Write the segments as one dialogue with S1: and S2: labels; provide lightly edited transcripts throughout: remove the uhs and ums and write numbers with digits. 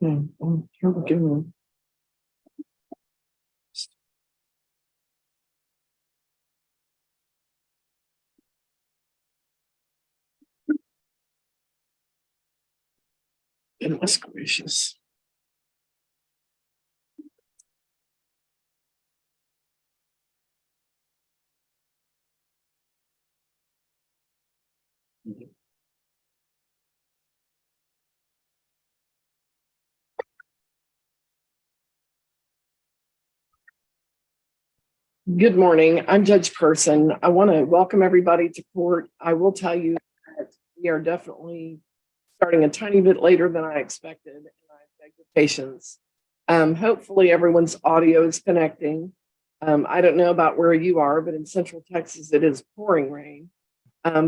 S1: Okay, here we go. Goodness gracious. Good morning. I'm Judge Person. I want to welcome everybody to court. I will tell you that we are definitely starting a tiny bit later than I expected, and I beg your patience. Hopefully everyone's audio is connecting. I don't know about where you are, but in Central Texas, it is pouring rain.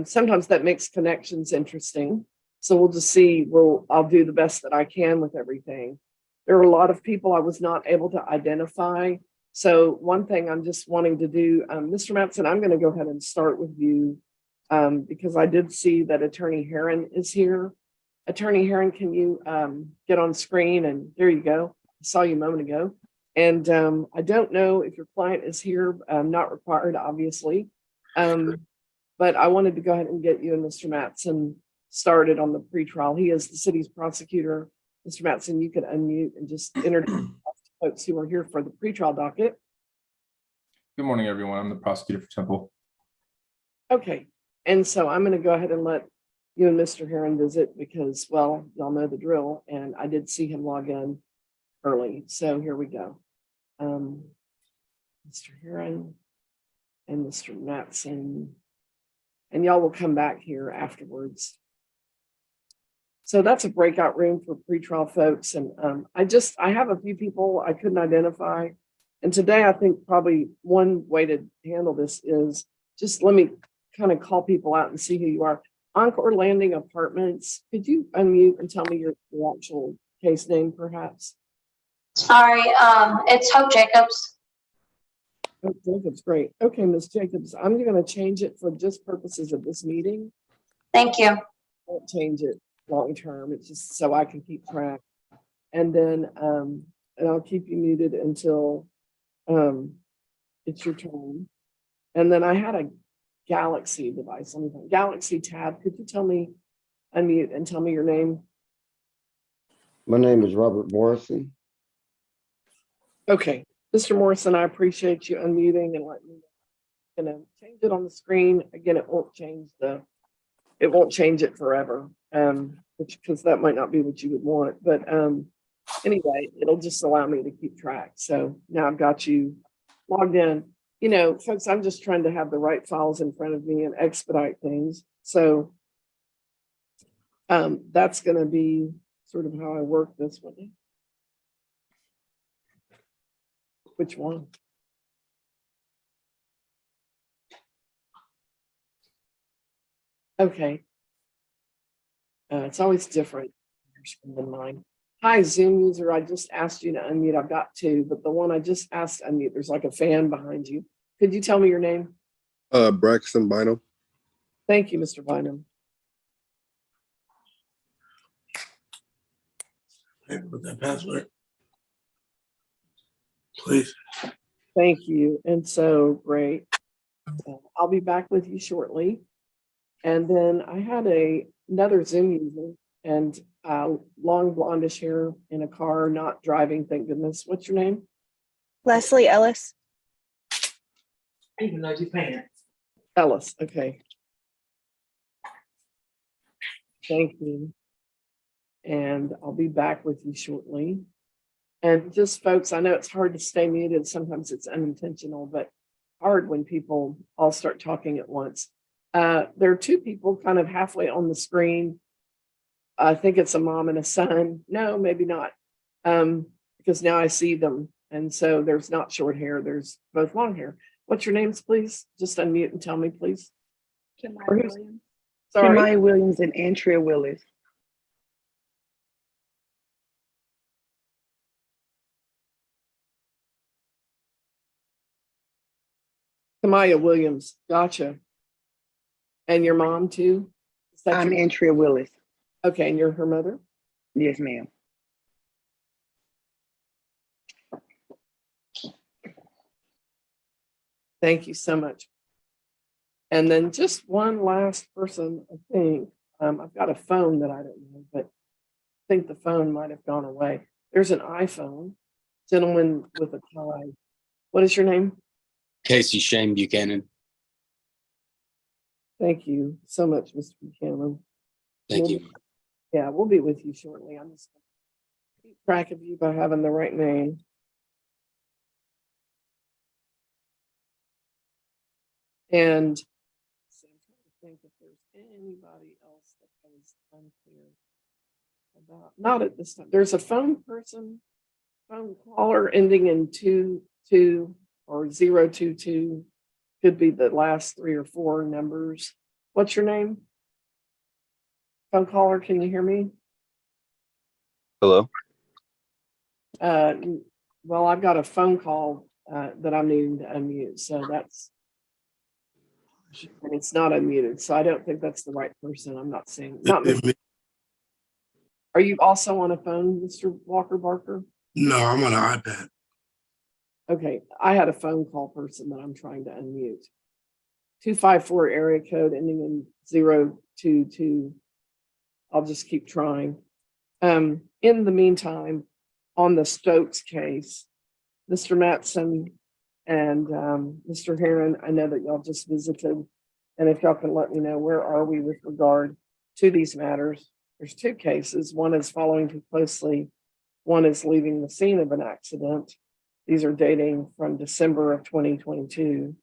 S1: Sometimes that makes connections interesting. So we'll just see. I'll do the best that I can with everything. There are a lot of people I was not able to identify. So one thing I'm just wanting to do, Mr. Matson, I'm going to go ahead and start with you because I did see that Attorney Heron is here. Attorney Heron, can you get on screen? And there you go. I saw you a moment ago. And I don't know if your client is here, not required, obviously. But I wanted to go ahead and get you and Mr. Matson started on the pretrial. He is the city's prosecutor. Mr. Matson, you could unmute and just introduce folks who are here for the pretrial docket.
S2: Good morning, everyone. I'm the prosecutor for Temple.
S1: Okay. And so I'm going to go ahead and let you and Mr. Heron visit because, well, y'all know the drill. And I did see him log in early. So here we go. Mr. Heron and Mr. Matson. And y'all will come back here afterwards. So that's a breakout room for pretrial folks. And I have a few people I couldn't identify. And today I think probably one way to handle this is just let me kind of call people out and see who you are. Encore Landing Apartments, could you unmute and tell me your actual case name perhaps?
S3: Sorry, it's Hope Jacobs.
S1: Hope Jacobs, great. Okay, Ms. Jacobs, I'm going to change it for just purposes of this meeting.
S3: Thank you.
S1: I won't change it long term. It's just so I can keep track. And then and I'll keep you muted until it's your turn. And then I had a Galaxy device. Galaxy tab. Could you tell me, unmute and tell me your name?
S4: My name is Robert Morrison.
S1: Okay, Mr. Morrison, I appreciate you unmuting and letting me know. I'm gonna change it on the screen. Again, it won't change it forever. Because that might not be what you would want. But anyway, it'll just allow me to keep track. So now I've got you logged in. You know, folks, I'm just trying to have the right files in front of me and expedite things. So that's going to be sort of how I work this one. Which one? Okay. It's always different than mine. Hi, Zoom user. I just asked you to unmute. I've got two, but the one I just asked to unmute, there's like a fan behind you. Could you tell me your name?
S5: Braxton Bynum.
S1: Thank you, Mr. Bynum.
S5: Put that password, please.
S1: Thank you. And so great. I'll be back with you shortly. And then I had another Zoom user and long blondish hair in a car, not driving, thank goodness. What's your name?
S6: Leslie Ellis.
S5: I even know your pants.
S1: Ellis, okay. Thank you. And I'll be back with you shortly. And just folks, I know it's hard to stay muted. Sometimes it's unintentional, but hard when people all start talking at once. There are two people kind of halfway on the screen. I think it's a mom and a son. No, maybe not. Because now I see them. And so there's not short hair, there's both long hair. What's your names, please? Just unmute and tell me, please.
S6: Kimaya Williams.
S1: Sorry.
S6: Kimaya Williams and Andrea Willis.
S1: Kamaya Williams, gotcha. And your mom too?
S6: I'm Andrea Willis.
S1: Okay, and you're her mother?
S6: Yes, ma'am.
S1: Thank you so much. And then just one last person, I think. I've got a phone that I don't know, but I think the phone might have gone away. There's an iPhone. Gentleman with a tie. What is your name?
S7: Casey Shane Buchanan.
S1: Thank you so much, Mr. Buchanan.
S7: Thank you.
S1: Yeah, we'll be with you shortly. I'm just gonna keep track of you by having the right name. And so I'm trying to think if there's anybody else that was unclear about. Not at this time. There's a phone caller ending in 22 or 022. Could be the last 3 or 4 numbers. What's your name? Phone caller, can you hear me?
S7: Hello.
S1: Well, I've got a phone call that I'm needing to unmute, so that's, and it's not unmuted, so I don't think that's the right person. I'm not seeing, not. Are you also on a phone, Mr. Walker Barker?
S5: No, I'm on an iPad.
S1: Okay, I had a phone call person that I'm trying to unmute. 254 area code ending in 022. I'll just keep trying. In the meantime, on the Stokes case, Mr. Matson and Mr. Heron, I know that y'all just visited, and if y'all can let me know, where are we with regard to these matters? There's 2 cases. One is following too closely. One is leaving the scene of an accident. These are dating from December of 2022.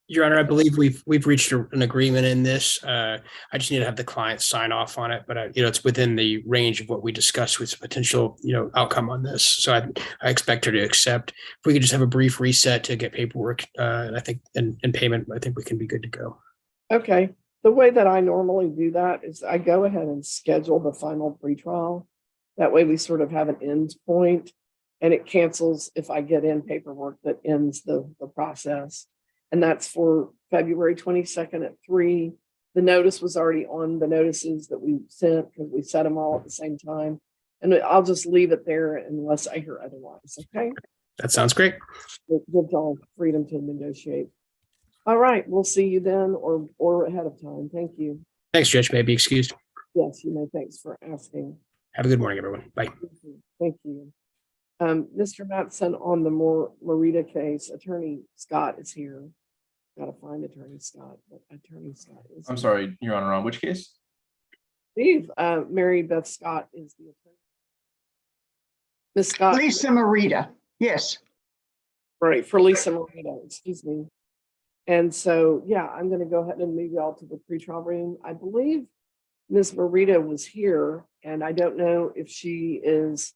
S8: Your Honor, I believe we've reached an agreement in this. I just need to have the client sign off on it, but it's within the range of what we discussed with potential, outcome on this. So I expect her to accept. If we could just have a brief reset to get paperwork, and I think and payment, I think we can be good to go.
S1: Okay. The way that I normally do that is I go ahead and schedule the final pretrial. That way we sort of have an end point, and it cancels if I get in paperwork that ends the process. And that's for February 22nd at 3. The notice was already on the notices that we sent because we set them all at the same time. And I'll just leave it there unless I hear otherwise. Okay.
S8: That sounds great.
S1: It gives y'all freedom to negotiate. All right. We'll see you then or ahead of time. Thank you.
S8: Thanks, Judge. May I be excused?
S1: Yes, you may. Thanks for asking.
S8: Have a good morning, everyone. Bye.
S1: Thank you. Mr. Matson, on the Morita case, Attorney Scott is here. Got to find Attorney Scott, but Attorney Scott is.
S2: I'm sorry, Your Honor, on which case?
S1: Steve, Mary Beth Scott is the attorney. Miss Scott.
S9: Lisa Marita, yes.
S1: Right, for Lisa Morita, excuse me. And so, yeah, I'm going to go ahead and move y'all to the pretrial room. I believe Ms. Morita was here, and I don't know if she is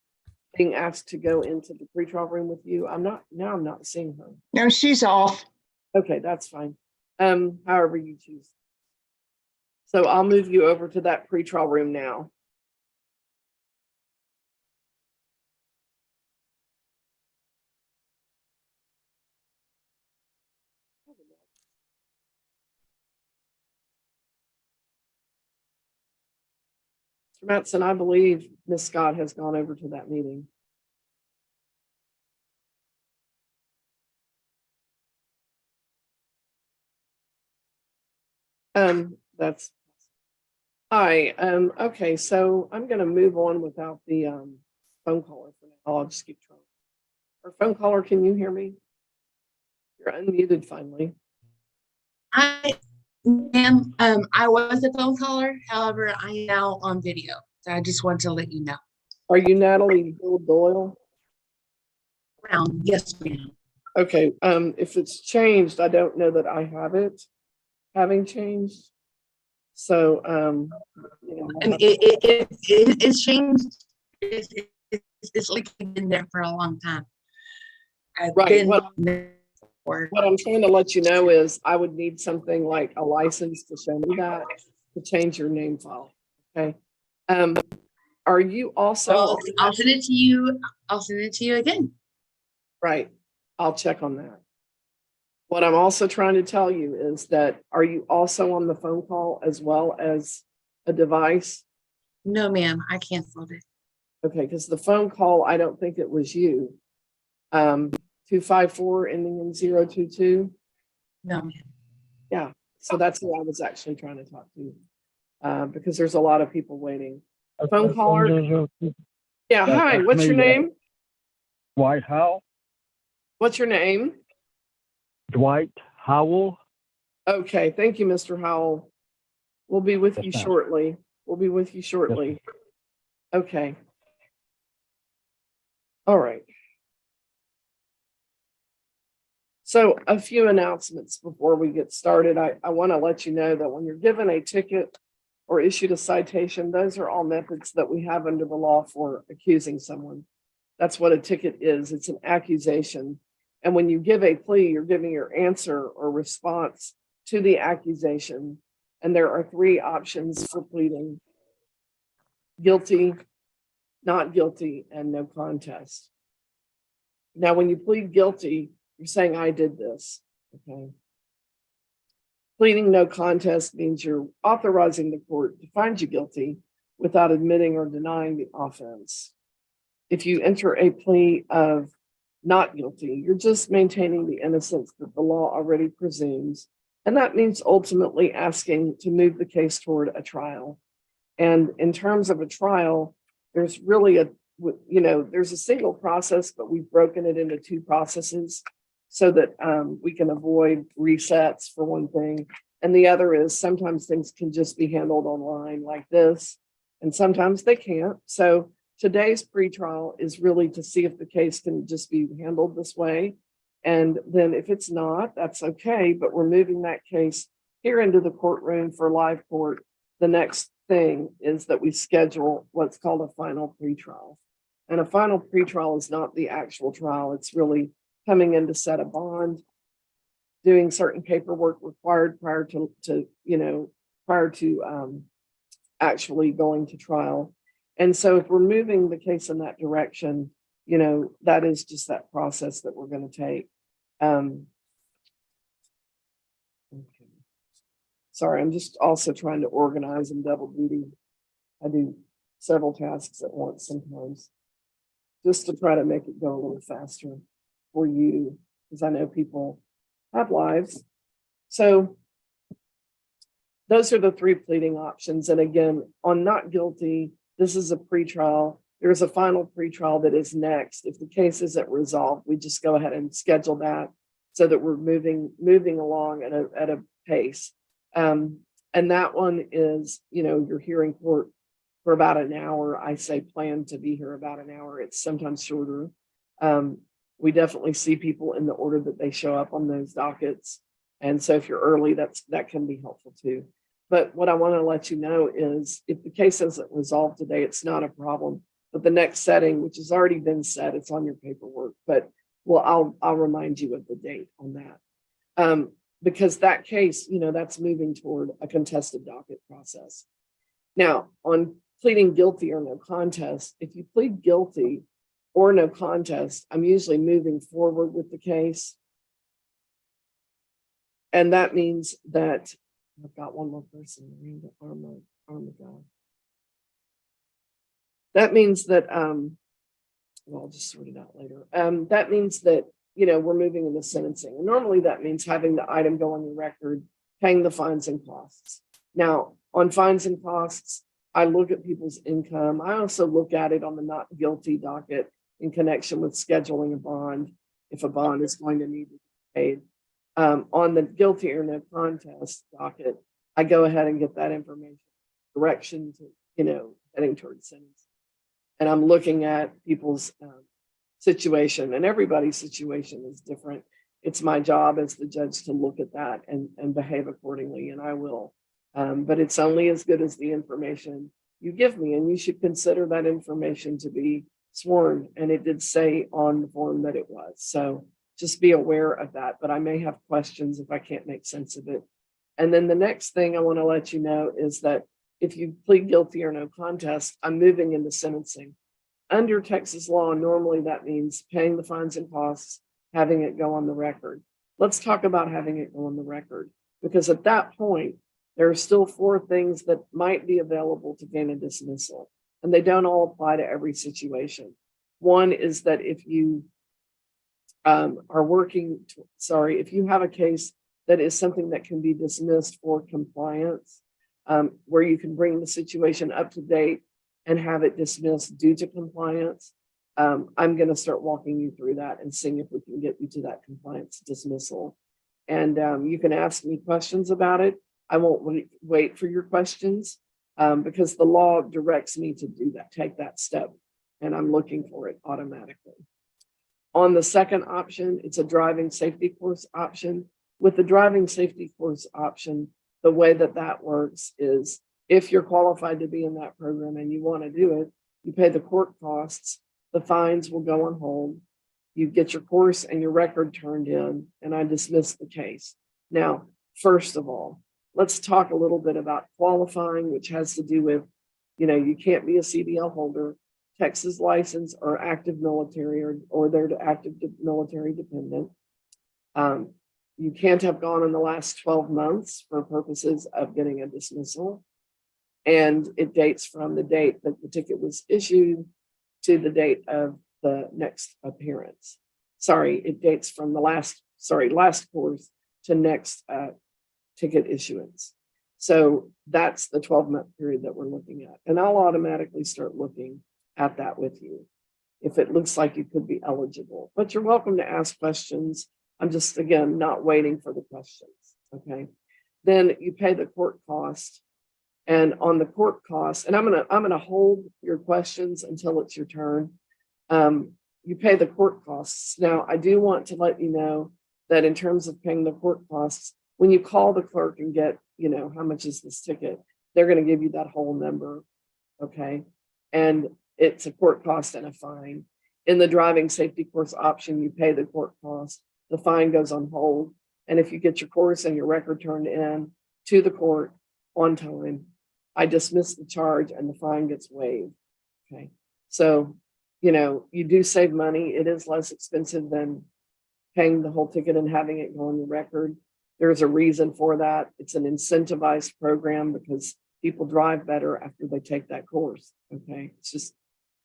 S1: being asked to go into the pretrial room with you. I'm not seeing her.
S9: No, she's off.
S1: Okay, that's fine. However you choose. So I'll move you over to that pretrial room now. Mr. Matson, I believe Ms. Scott has gone over to that meeting. That's hi. Okay, so I'm gonna move on without the phone caller for now. I'll just keep trying. Our phone caller, can you hear me? You're unmuted finally.
S10: I was a phone caller. However, I am now on video. So I just want to let you know.
S1: Are you Natalie Bill Doyle?
S10: Yes, ma'am.
S1: Okay, if it's changed, I don't know that I have it having changed. So,
S10: And it's changed. It's like been there for a long time. I've
S1: Right.
S10: been
S1: What I'm trying to let you know is I would need something like a license to show me that to change your name file. Okay. Are you also?
S10: Well, I'll send it to you. I'll send it to you again.
S1: Right. I'll check on that. What I'm also trying to tell you is that are you also on the phone call as well as a device?
S10: No, ma'am. I canceled it.
S1: Okay, because the phone call, I don't think it was you. 254 ending in 022?
S10: No.
S1: Yeah, so that's who I was actually trying to talk to, because there's a lot of people waiting. Phone caller? Yeah, hi, what's your name?
S11: Dwight Howell.
S1: What's your name?
S11: Dwight Howell.
S1: Okay, thank you, Mr. Howell. We'll be with you
S11: Yes, ma'am.
S1: shortly. We'll be with you shortly. Okay. All right. So a few announcements before we get started. I want to let you know that when you're given a ticket or issued a citation, those are all methods that we have under the law for accusing someone. That's what a ticket is. It's an accusation. And when you give a plea, you're giving your answer or response to the accusation. And there are three options for pleading: guilty, not guilty, and no contest. Now, when you plead guilty, you're saying, I did this, okay? Pleading no contest means you're authorizing the court to find you guilty without admitting or denying the offense. If you enter a plea of not guilty, you're just maintaining the innocence that the law already presumes. And that means ultimately asking to move the case toward a trial. And in terms of a trial, there's really there's a single process, but we've broken it into two processes so that we can avoid resets, for one thing. And the other is sometimes things can just be handled online like this, and sometimes they can't. So today's pretrial is really to see if the case can just be handled this way. And then if it's not, that's okay, but we're moving that case here into the courtroom for live court. The next thing is that we schedule what's called a final pretrial. And a final pretrial is not the actual trial. It's really coming in to set a bond, doing certain paperwork required prior to actually going to trial. And so if we're moving the case in that direction, that is just that process that we're going to take. Okay. Sorry, I'm just also trying to organize and double duty. I do several tasks at once sometimes, just to try to make it go a little faster for you, because I know people have lives. So those are the three pleading options. And again, on not guilty, this is a pretrial. There's a final pretrial that is next. If the case isn't resolved, we just go ahead and schedule that so that we're moving along at a pace. And that one is, you're hearing court for about an hour. I say plan to be here about an hour. It's sometimes shorter. We definitely see people in the order that they show up on those dockets. And so if you're early, that can be helpful too. But what I want to let you know is if the case isn't resolved today, it's not a problem. But the next setting, which has already been set, it's on your paperwork, but I'll remind you of the date on that. Because that case, that's moving toward a contested docket process. Now, on pleading guilty or no contest, if you plead guilty or no contest, I'm usually moving forward with the case. And that means that I've got one more person. That means that, I'll just sort it out later. That means that, we're moving into sentencing. And normally that means having the item go on your record, paying the fines and costs. Now, on fines and costs, I look at people's income. I also look at it on the not guilty docket in connection with scheduling a bond, if a bond is going to need to be paid. On the guilty or no contest docket, I go ahead and get that information, direction to, heading towards sentence. And I'm looking at people's situation, and everybody's situation is different. It's my job as the judge to look at that and behave accordingly, and I will. But it's only as good as the information you give me, and you should consider that information to be sworn. And it did say on the form that it was. So just be aware of that. But I may have questions if I can't make sense of it. And then the next thing I want to let you know is that if you plead guilty or no contest, I'm moving into sentencing. Under Texas law, normally that means paying the fines and costs, having it go on the record. Let's talk about having it go on the record, because at that point, there are still 4 things that might be available to gain a dismissal, and they don't all apply to every situation. One is that if you are working, if you have a case that is something that can be dismissed for compliance, where you can bring the situation up to date and have it dismissed due to compliance, I'm going to start walking you through that and seeing if we can get you to that compliance dismissal. And you can ask me questions about it. I won't wait for your questions because the law directs me to do that, take that step, and I'm looking for it automatically. On the second option, it's a driving safety course option. With the driving safety course option, the way that that works is if you're qualified to be in that program and you want to do it, you pay the court costs, the fines will go on hold, you get your course and your record turned in, and I dismiss the case. Now, first of all, let's talk a little bit about qualifying, which has to do with, you can't be a CDL holder, Texas license, or active military, or they're active military dependent. You can't have gone in the last 12 months for purposes of getting a dismissal. And it dates from the date that the ticket was issued to the date of the next appearance. It dates from the last course to next ticket issuance. So that's the 12-month period that we're looking at. And I'll automatically start looking at that with you if it looks like you could be eligible. But you're welcome to ask questions. I'm just, again, not waiting for the questions, okay? Then you pay the court cost. And on the court cost, and I'm gonna hold your questions until it's your turn. You pay the court costs. Now, I do want to let you know that in terms of paying the court costs, when you call the clerk and get, how much is this ticket, they're gonna give you that whole number, okay? And it's a court cost and a fine. In the driving safety course option, you pay the court cost, the fine goes on hold. And if you get your course and your record turned in to the court on time, I dismiss the charge and the fine gets waived. Okay. So, you do save money. It is less expensive than paying the whole ticket and having it go on the record. There's a reason for that. It's an incentivized program because people drive better after they take that course. Okay. It's just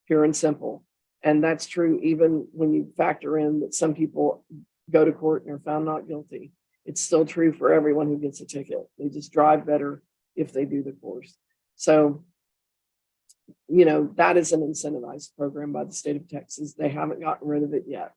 S1: pure and simple. And that's true even when you factor in that some people go to court and are found not guilty. It's still true for everyone who gets a ticket. They just drive better if they do the course. So, that is an incentivized program by the state of Texas. They haven't gotten rid of it yet.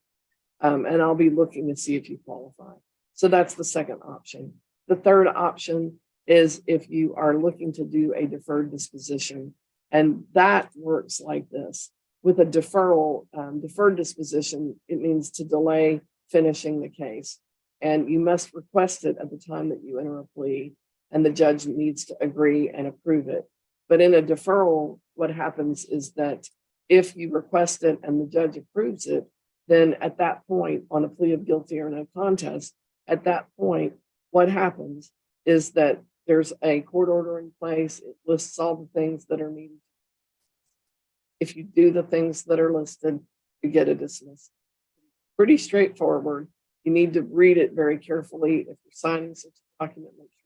S1: And I'll be looking to see if you qualify. So that's the second option. The third option is if you are looking to do a deferred disposition, and that works like this. With a deferred disposition, it means to delay finishing the case. And you must request it at the time that you enter a plea, and the judge needs to agree and approve it. But in a deferral, what happens is that if you request it and the judge approves it, then at that point, on a plea of guilty or no contest, at that point, what happens is that there's a court order in place. It lists all the things that are needed. If you do the things that are listed, you get a dismissal. Pretty straightforward. You need to read it very carefully. If you're signing such a document, make sure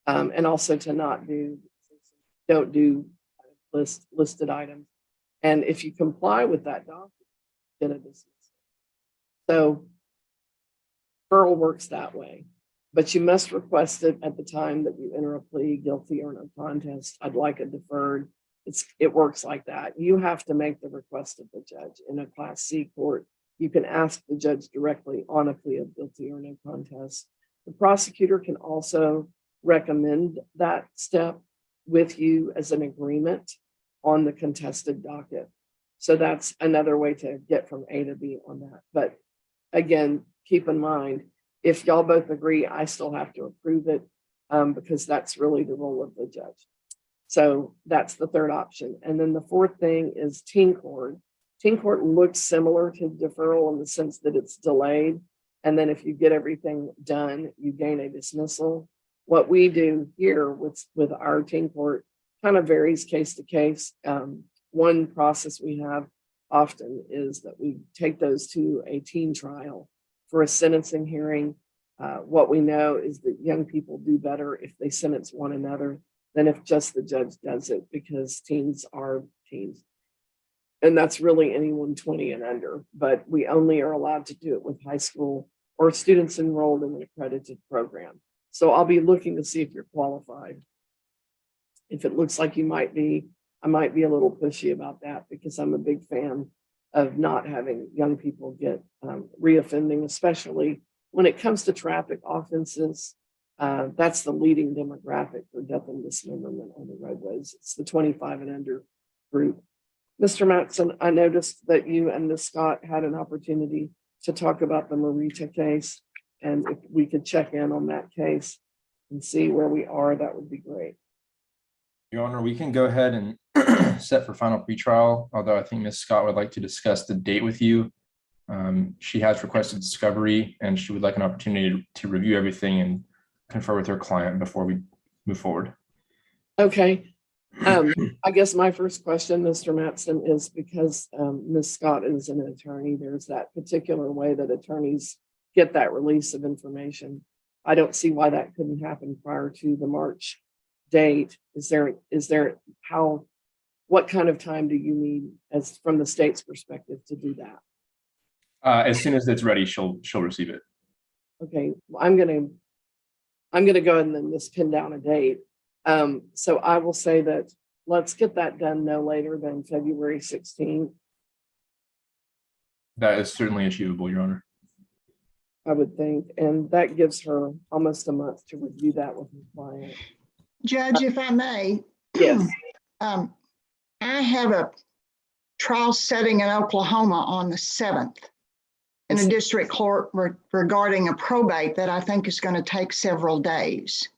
S1: and also to don't do listed items. And if you comply with that document, get a dismissal. So deferral works that way, but you must request it at the time that you enter a plea, guilty or no contest. I'd like it deferred. It works like that. You have to make the request of the judge. In a Class C court, you can ask the judge directly on a plea of guilty or no contest. The prosecutor can also recommend that step with you as an agreement on the contested docket. So that's another way to get from A to B on that. But again, keep in mind, if y'all both agree, I still have to approve it because that's really the role of the judge. So that's the third option. And then the fourth thing is teen court. Teen court looks similar to deferral in the sense that it's delayed. And then if you get everything done, you gain a dismissal. What we do here with our teen court kind of varies case to case. One process we have often is that we take those to a teen trial for a sentencing hearing. What we know is that young people do better if they sentence one another than if just the judge does it, because teens are teens. And that's really anyone 20 and under, but we only are allowed to do it with high school or students enrolled in an accredited program. So I'll be looking to see if you're qualified. If it looks like you might be, I might be a little pushy about that because I'm a big fan of not having young people get reoffending, especially when it comes to traffic offenses. That's the leading demographic for death and dismemberment on the roadways. It's the 25 and under group. Mr. Matson, I noticed that you and Ms. Scott had an opportunity to talk about the Marita case. And if we could check in on that case and see where we are, that would be great.
S2: Your Honor, we can go ahead and set for final pretrial, although I think Ms. Scott would like to discuss the date with you. She has requested discovery and she would like an opportunity to review everything and confer with her client before we move forward.
S1: Okay. I guess my first question, Mr. Matson, is because Ms. Scott is an attorney, there's that particular way that attorneys get that release of information. I don't see why that couldn't happen prior to the March date. What kind of time do you need as from the state's perspective to do that?
S2: As soon as it's ready, she'll receive it.
S1: Okay, well, I'm gonna go ahead and then just pin down a date. So I will say that let's get that done no later than February 16th.
S2: That is certainly achievable, Your Honor.
S1: I would think, and that gives her almost a month to review that with her client.
S9: Judge, if I may.
S1: Yes.
S9: I have a trial setting in Oklahoma on the 7th in a district court regarding a probate that I think is going to take several days.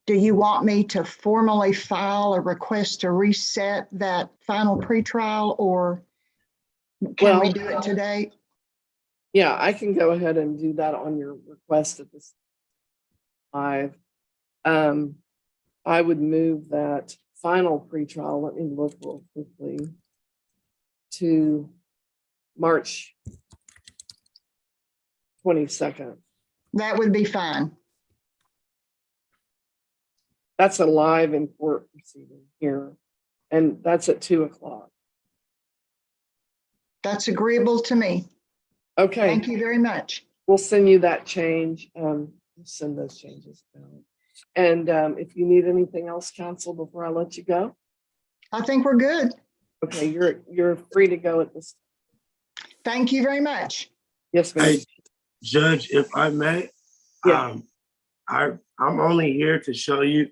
S9: Do you want me to formally file a request to reset that final pretrial, or can we do it today?
S1: Yeah, I can go ahead and do that on your request at this live. I would move that final pretrial, let me look real quickly, to March 22nd.
S9: That would be fine.
S1: That's a live in court proceeding here, and that's at 2:00.
S9: That's agreeable to me.
S1: Okay.
S9: Thank you very much.
S1: We'll send you that change. Send those changes down. And if you need anything else, counsel, before I let you go.
S9: I think we're good.
S1: Okay, you're free to go at this.
S9: Thank you very much.
S1: Yes, ma'am.
S5: Hey, Judge, if I may,
S1: Yeah.
S5: I'm only here to show you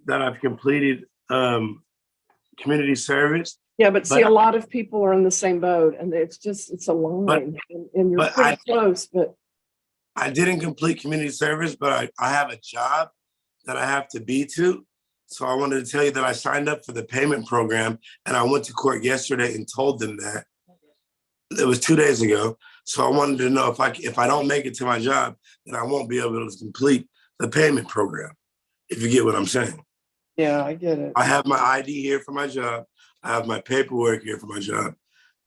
S5: that I've completed community service.
S1: Yeah, but see, a lot of people are in the same boat, and it's a line, and you're pretty close. But
S5: I didn't complete community service, but I have a job that I have to be to. So I wanted to tell you that I signed up for the payment program, and I went to court yesterday and told them that. It was 2 days ago. So I wanted to know if I don't make it to my job, then I won't be able to complete the payment program, if you get what I'm saying.
S1: yeah, I get it.
S5: I have my ID here for my job. I have my paperwork here for my job.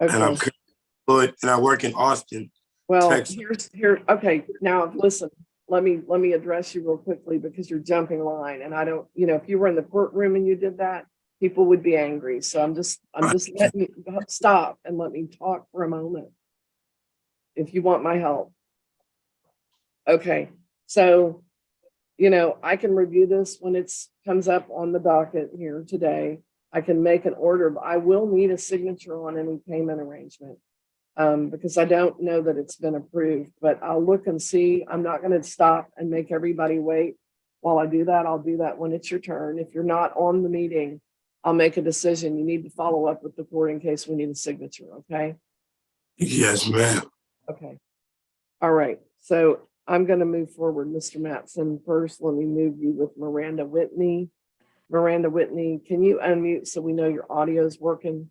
S1: Okay.
S5: And I'm employed, and I work in Austin.
S1: Well,
S5: Texas.
S1: okay, now listen, let me address you real quickly because you're jumping line, and I don't, if you were in the courtroom and you did that, people would be angry. So I'm just letting you stop and let me talk for a moment. If you want my help. Okay, so, I can review this when it comes up on the docket here today. I can make an order, but I will need a signature on any payment arrangement. Because I don't know that it's been approved, but I'll look and see. I'm not going to stop and make everybody wait while I do that. I'll do that when it's your turn. If you're not on the meeting, I'll make a decision. You need to follow up with the court in case we need a signature, okay?
S5: Yes, ma'am.
S1: Okay. All right. So I'm going to move forward, Mr. Matson. First, let me move you with Miranda Whitney. Miranda Whitney, can you unmute so we know your audio is working?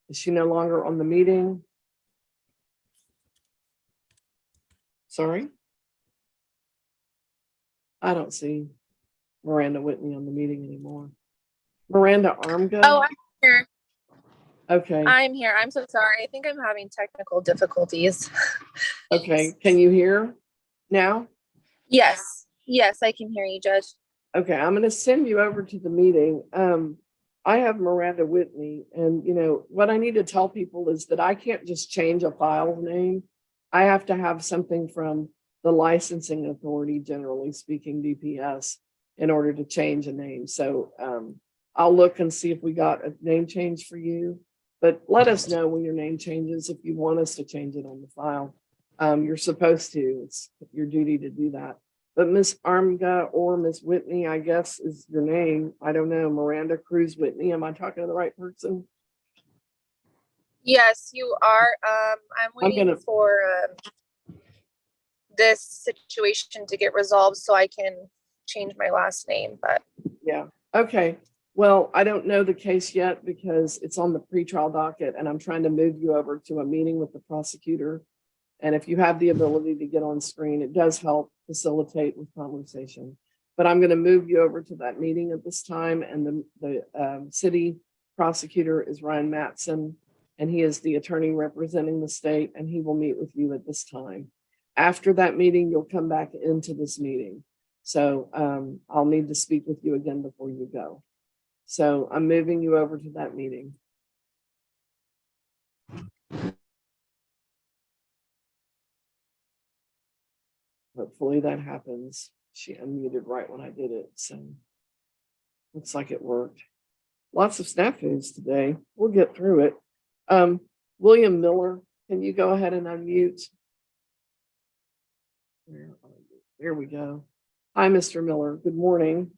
S1: Is she no longer on the meeting? Sorry? I don't see Miranda Whitney on the meeting anymore. Miranda Armgo?
S12: Oh, I'm here.
S1: Okay.
S12: I'm here. I'm so sorry. I think I'm having technical difficulties.
S1: Okay. Can you hear now?
S12: Yes. Yes, I can hear you, Judge.
S1: Okay. I'm going to send you over to the meeting. I have Miranda Whitney, and what I need to tell people is that I can't just change a file name. I have to have something from the licensing authority, generally speaking, DPS, in order to change a name. So I'll look and see if we got a name change for you, but let us know when your name changes if you want us to change it on the file. You're supposed to, it's your duty to do that. But Miss Armga or Miss Whitney, I guess is your name. I don't know, Miranda Cruz Whitney. Am I talking to the right person?
S12: Yes, you are. I'm waiting for this situation to get resolved so I can change my last name, but
S1: Yeah, okay. Well, I don't know the case yet because it's on the pretrial docket and I'm trying to move you over to a meeting with the prosecutor. And if you have the ability to get on screen, it does help facilitate with conversation. But I'm going to move you over to that meeting at this time. And the city prosecutor is Ryan Matson, and he is the attorney representing the state, and he will meet with you at this time. After that meeting, you'll come back into this meeting. So I'll need to speak with you again before you go. So I'm moving you over to that meeting. Hopefully that happens. She unmuted right when I did it, so looks like it worked. Lots of snafus today. We'll get through it. William Miller, can you go ahead and unmute? There we go. Hi, Mr. Miller. Good morning.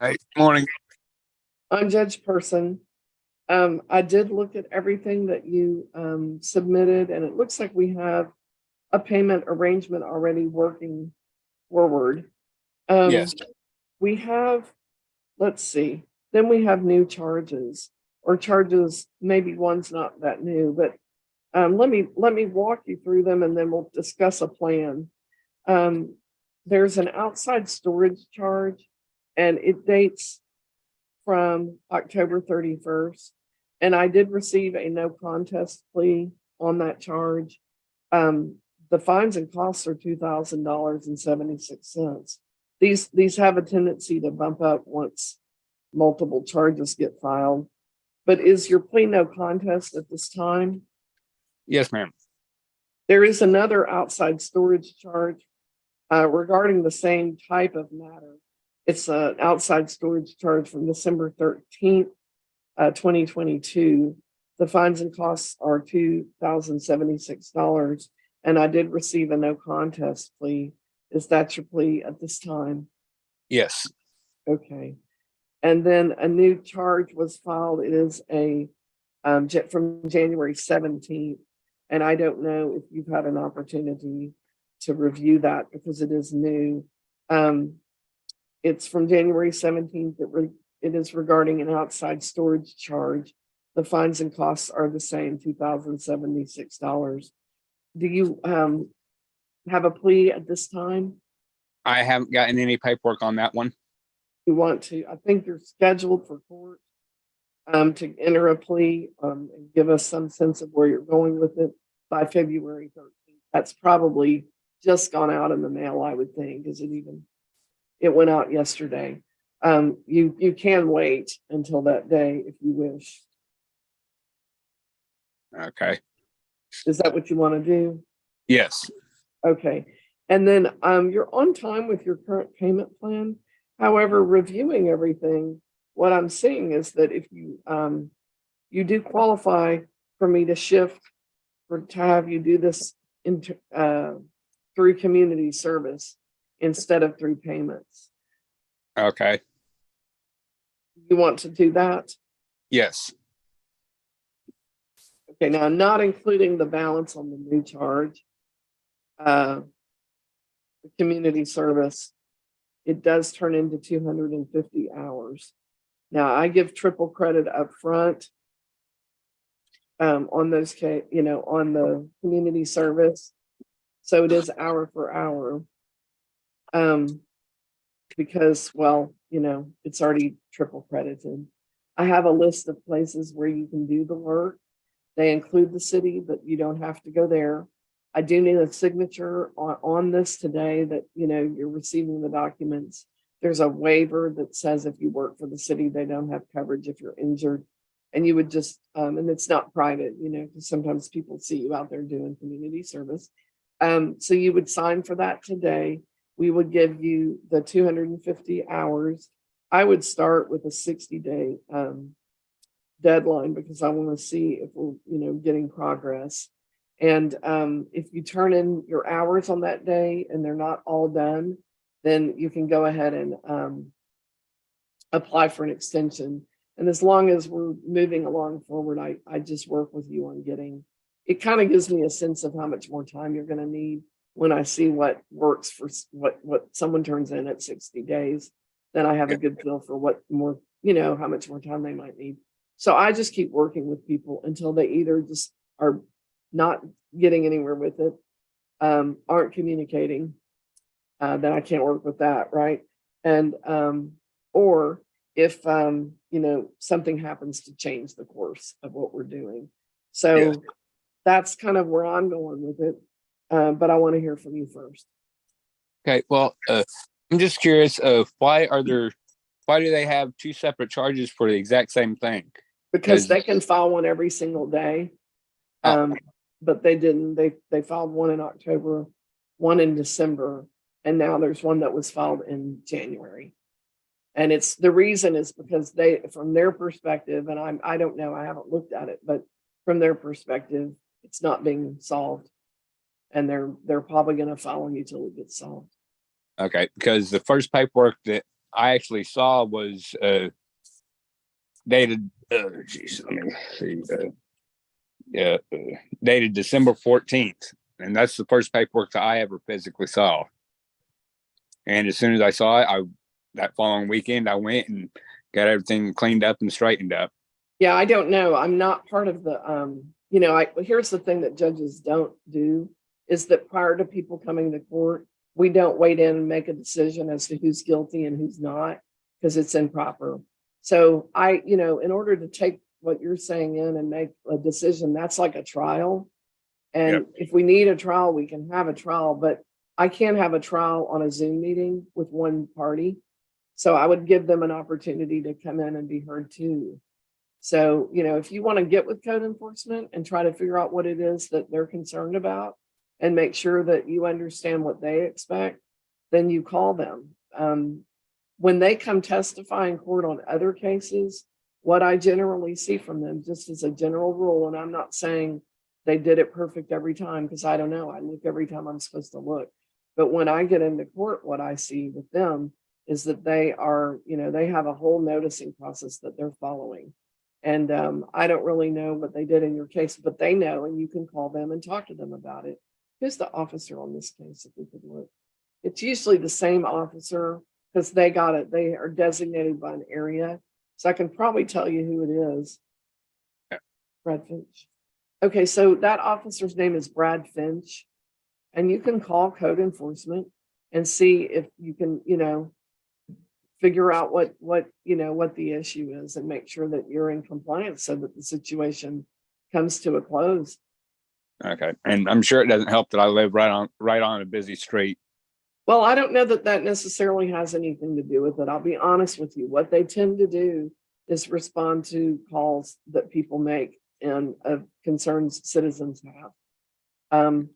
S13: Hey, morning.
S1: I'm Judge Person. I did look at everything that you submitted, and it looks like we have a payment arrangement already working forward.
S13: Yes.
S1: We have, let's see, then we have new charges or charges, maybe one's not that new, but let me walk you through them and then we'll discuss a plan. There's an outside storage charge and it dates from October 31st. And I did receive a no contest plea on that charge. The fines and costs are $2,000.76. These have a tendency to bump up once multiple charges get filed. But is your plea no contest at this time?
S13: Yes, ma'am.
S1: There is another outside storage charge regarding the same type of matter. It's an outside storage charge from December 13th, 2022. The fines and costs are $2,076. And I did receive a no contest plea. Is that your plea at this time?
S13: Yes.
S1: Okay. And then a new charge was filed. It is a from January 17th. And I don't know if you've had an opportunity to review that because it is new. It's from January 17th. It is regarding an outside storage charge. The fines and costs are the same, $2,076. Do you have a plea at this time?
S13: I haven't gotten any paperwork on that one.
S1: You want to? I think you're scheduled for court to enter a plea and give us some sense of where you're going with it by February 13th. That's probably just gone out in the mail, I would think. It went out yesterday. You can wait until that day if you wish.
S13: Okay.
S1: Is that what you want to do?
S13: Yes.
S1: Okay. And then you're on time with your current payment plan. However, reviewing everything, what I'm seeing is that if you you do qualify for me to shift to have you do this through community service instead of through payments.
S13: Okay.
S1: You want to do that?
S13: Yes.
S1: Okay, now not including the balance on the new charge, the community service, it does turn into 250 hours. Now I give triple credit up front on those, on the community service. So it is hour for hour because, well, it's already triple credited. I have a list of places where you can do the work. They include the city, but you don't have to go there. I do need a signature on this today that, you're receiving the documents there's a waiver that says if you work for the city, they don't have coverage if you're injured. And you would just, and it's not private, you know, because sometimes people see you out there doing community service. So you would sign for that today. We would give you the 250 hours. I would start with a 60-day deadline because I want to see if we're, you know, getting progress. And if you turn in your hours on that day and they're not all done, then you can go ahead and apply for an extension. And as long as we're moving along forward, I just work with you on getting, it kind of gives me a sense of how much more time you're going to need when I see what works for what someone turns in at 60 days. Then I have a good feel for what more, you know, how much more time they might need. So I just keep working with people until they either just are not getting anywhere with it, aren't communicating, then I can't work with that, right? And or if you know, something happens to change the course of what we're doing. So that's kind of where I'm going with it. But I want to hear from you first.
S13: Okay, well, I'm just curious of why do they have two separate charges for the exact same thing?
S1: Because they can file one every single day. But they didn't. They filed one in October, one in December, and now there's one that was filed in January. And it's the reason is because they, from their perspective, and I don't know, I haven't looked at it, but from their perspective, it's not being solved. And they're probably going to file on you till it gets solved.
S13: Okay, because the first paperwork that I actually saw was dated. Let me see. Dated December 14th, and that's the first paperwork that I ever physically saw. And as soon as I saw it, that following weekend I went and got everything cleaned up and straightened up.
S1: Yeah, I don't know. I'm not part of the you know, here's the thing that judges don't do is that prior to people coming to court, we don't wait in and make a decision as to who's guilty and who's not, because it's improper. So you know, in order to take what you're saying in and make a decision, that's like a trial. And if we need a trial, we can have a trial, but I can't have a trial on a Zoom meeting with one party. So I would give them an opportunity to come in and be heard too. So, you know, if you want to get with code enforcement and try to figure out what it is that they're concerned about and make sure that you understand what they expect, then you call them. When they come testify in court on other cases, what I generally see from them, just as a general rule, and I'm not saying they did it perfect every time, because I don't know, I look every time I'm supposed to look. But when I get into court, what I see with them is that they are, you know, they have a whole noticing process that they're following. And I don't really know what they did in your case, but they know, and you can call them and talk to them about it. Who's the officer on this case, if we could look? It's usually the same officer, because they got it. They are designated by an area. So I can probably tell you who it is. Brad Finch. Okay, so that officer's name is Brad Finch. And you can call code enforcement and see if you can, you know, figure out what you know, what the issue is and make sure that you're in compliance so that the situation comes to a close.
S13: Okay, and I'm sure it doesn't help that I live right on a busy street.
S1: Well, I don't know that that necessarily has anything to do with it. I'll be honest with you. What they tend to do is respond to calls that people make and of concerns citizens have.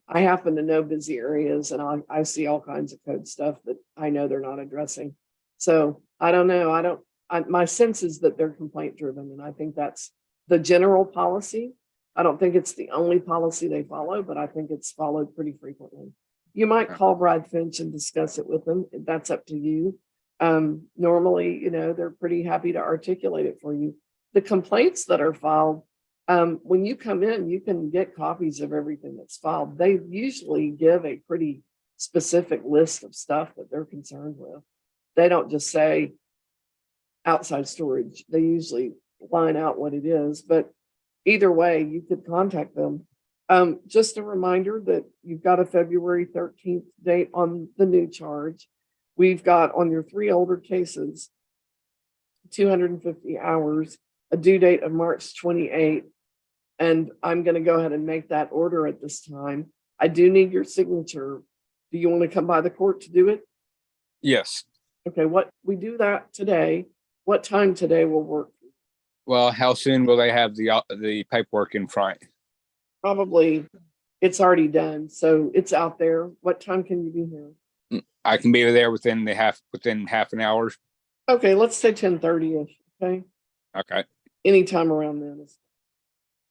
S1: I happen to know busy areas, and I see all kinds of code stuff that I know they're not addressing. So I don't know. My sense is that they're complaint driven, and I think that's the general policy. I don't think it's the only policy they follow, but I think it's followed pretty frequently. You might call Brad Finch and discuss it with them. That's up to you. Normally, you know, they're pretty happy to articulate it for you. The complaints that are filed, when you come in, you can get copies of everything that's filed. They usually give a pretty specific list of stuff that they're concerned with. They don't just say outside storage. They usually line out what it is, but either way, you could contact them. Just a reminder that you've got a February 13th date on the new charge. We've got on your 3 older cases, 250 hours, a due date of March 28th. And I'm going to go ahead and make that order at this time. I do need your signature. Do you want to come by the court to do it?
S13: Yes.
S1: Okay, what, we do that today. What time today will work?
S13: Well, how soon will they have the paperwork in front?
S1: Probably, it's already done, so it's out there. What time can you be here?
S13: I can be there within half an hour.
S1: Okay, let's say 10:30ish, okay?
S13: Okay.
S1: Anytime around then.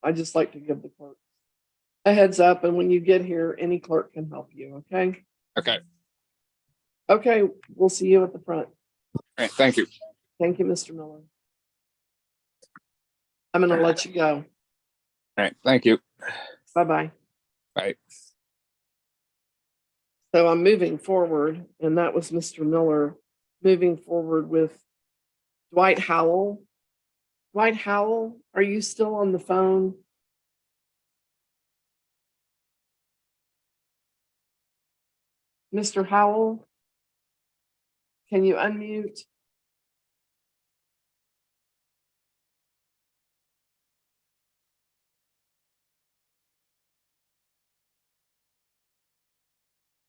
S1: I just like to give the clerk a heads up, and when you get here, any clerk can help you, okay?
S13: Okay.
S1: Okay, we'll see you at the front.
S13: All right. Thank you.
S1: Thank you, Mr. Miller. I'm gonna let you go.
S13: All right. Thank you.
S1: Bye-bye.
S13: Bye.
S1: So I'm moving forward, and that was Mr. Miller moving forward with Dwight Howell. Dwight Howell, are you still on the phone? Mr. Howell? Can you unmute?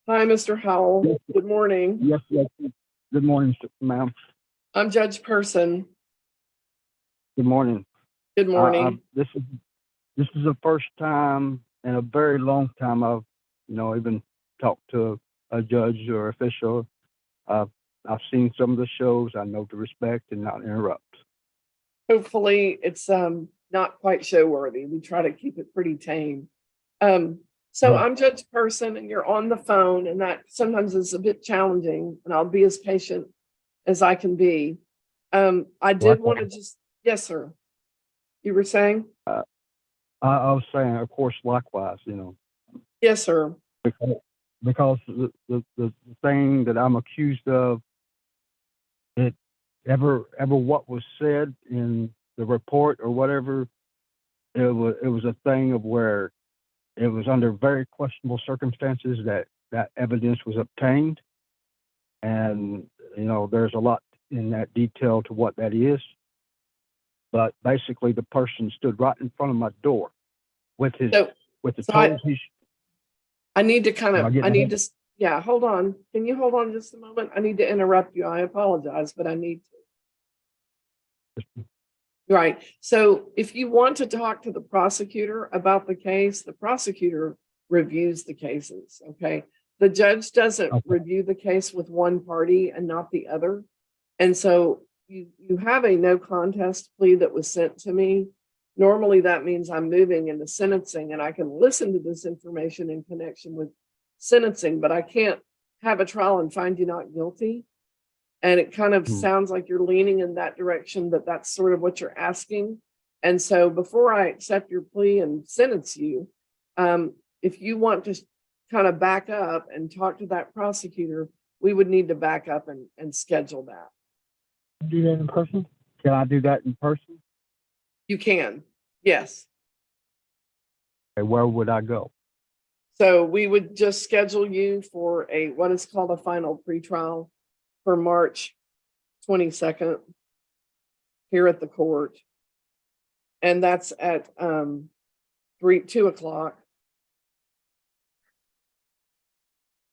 S1: Hi, Mr. Howell. Good morning.
S11: Yes, yes. Good morning, ma'am.
S1: I'm Judge Person.
S11: Good morning.
S1: Good morning.
S11: This is the first time in a very long time I've, even talked to a judge or official. I've seen some of the shows. I know to respect and not interrupt.
S1: Hopefully it's not quite show worthy. We try to keep it pretty tame. So I'm Judge Person and you're on the phone, and that sometimes is a bit challenging, and I'll be as patient as I can be. I did want to just, yes, sir. You were saying?
S11: I was saying, of course, likewise,
S1: Yes, sir.
S11: because the thing that I'm accused of, it ever what was said in the report or whatever, it was a thing of where it was under very questionable circumstances that evidence was obtained. And, there's a lot in that detail to what that is. But basically the person stood right in front of my door with his, with the tools.
S1: I need to yeah, hold on. Can you hold on just a moment? I need to interrupt you. I apologize, but I need to. Right. So if you want to talk to the prosecutor about the case, the prosecutor reviews the cases. Okay. The judge doesn't review the case with one party and not the other. And so you have a no contest plea that was sent to me. Normally that means I'm moving into sentencing and I can listen to this information in connection with sentencing, but I can't have a trial and find you not guilty. And it kind of sounds like you're leaning in that direction, that that's sort of what you're asking. And so before I accept your plea and sentence you, if you want to kind of back up and talk to that prosecutor, we would need to back up and schedule that.
S11: Do that in person? Can I do that in person?
S1: You can, yes.
S11: Okay, where would I go?
S1: So we would just schedule you for what is called a final pretrial for March 22nd here at the court. And that's at 2 o'clock.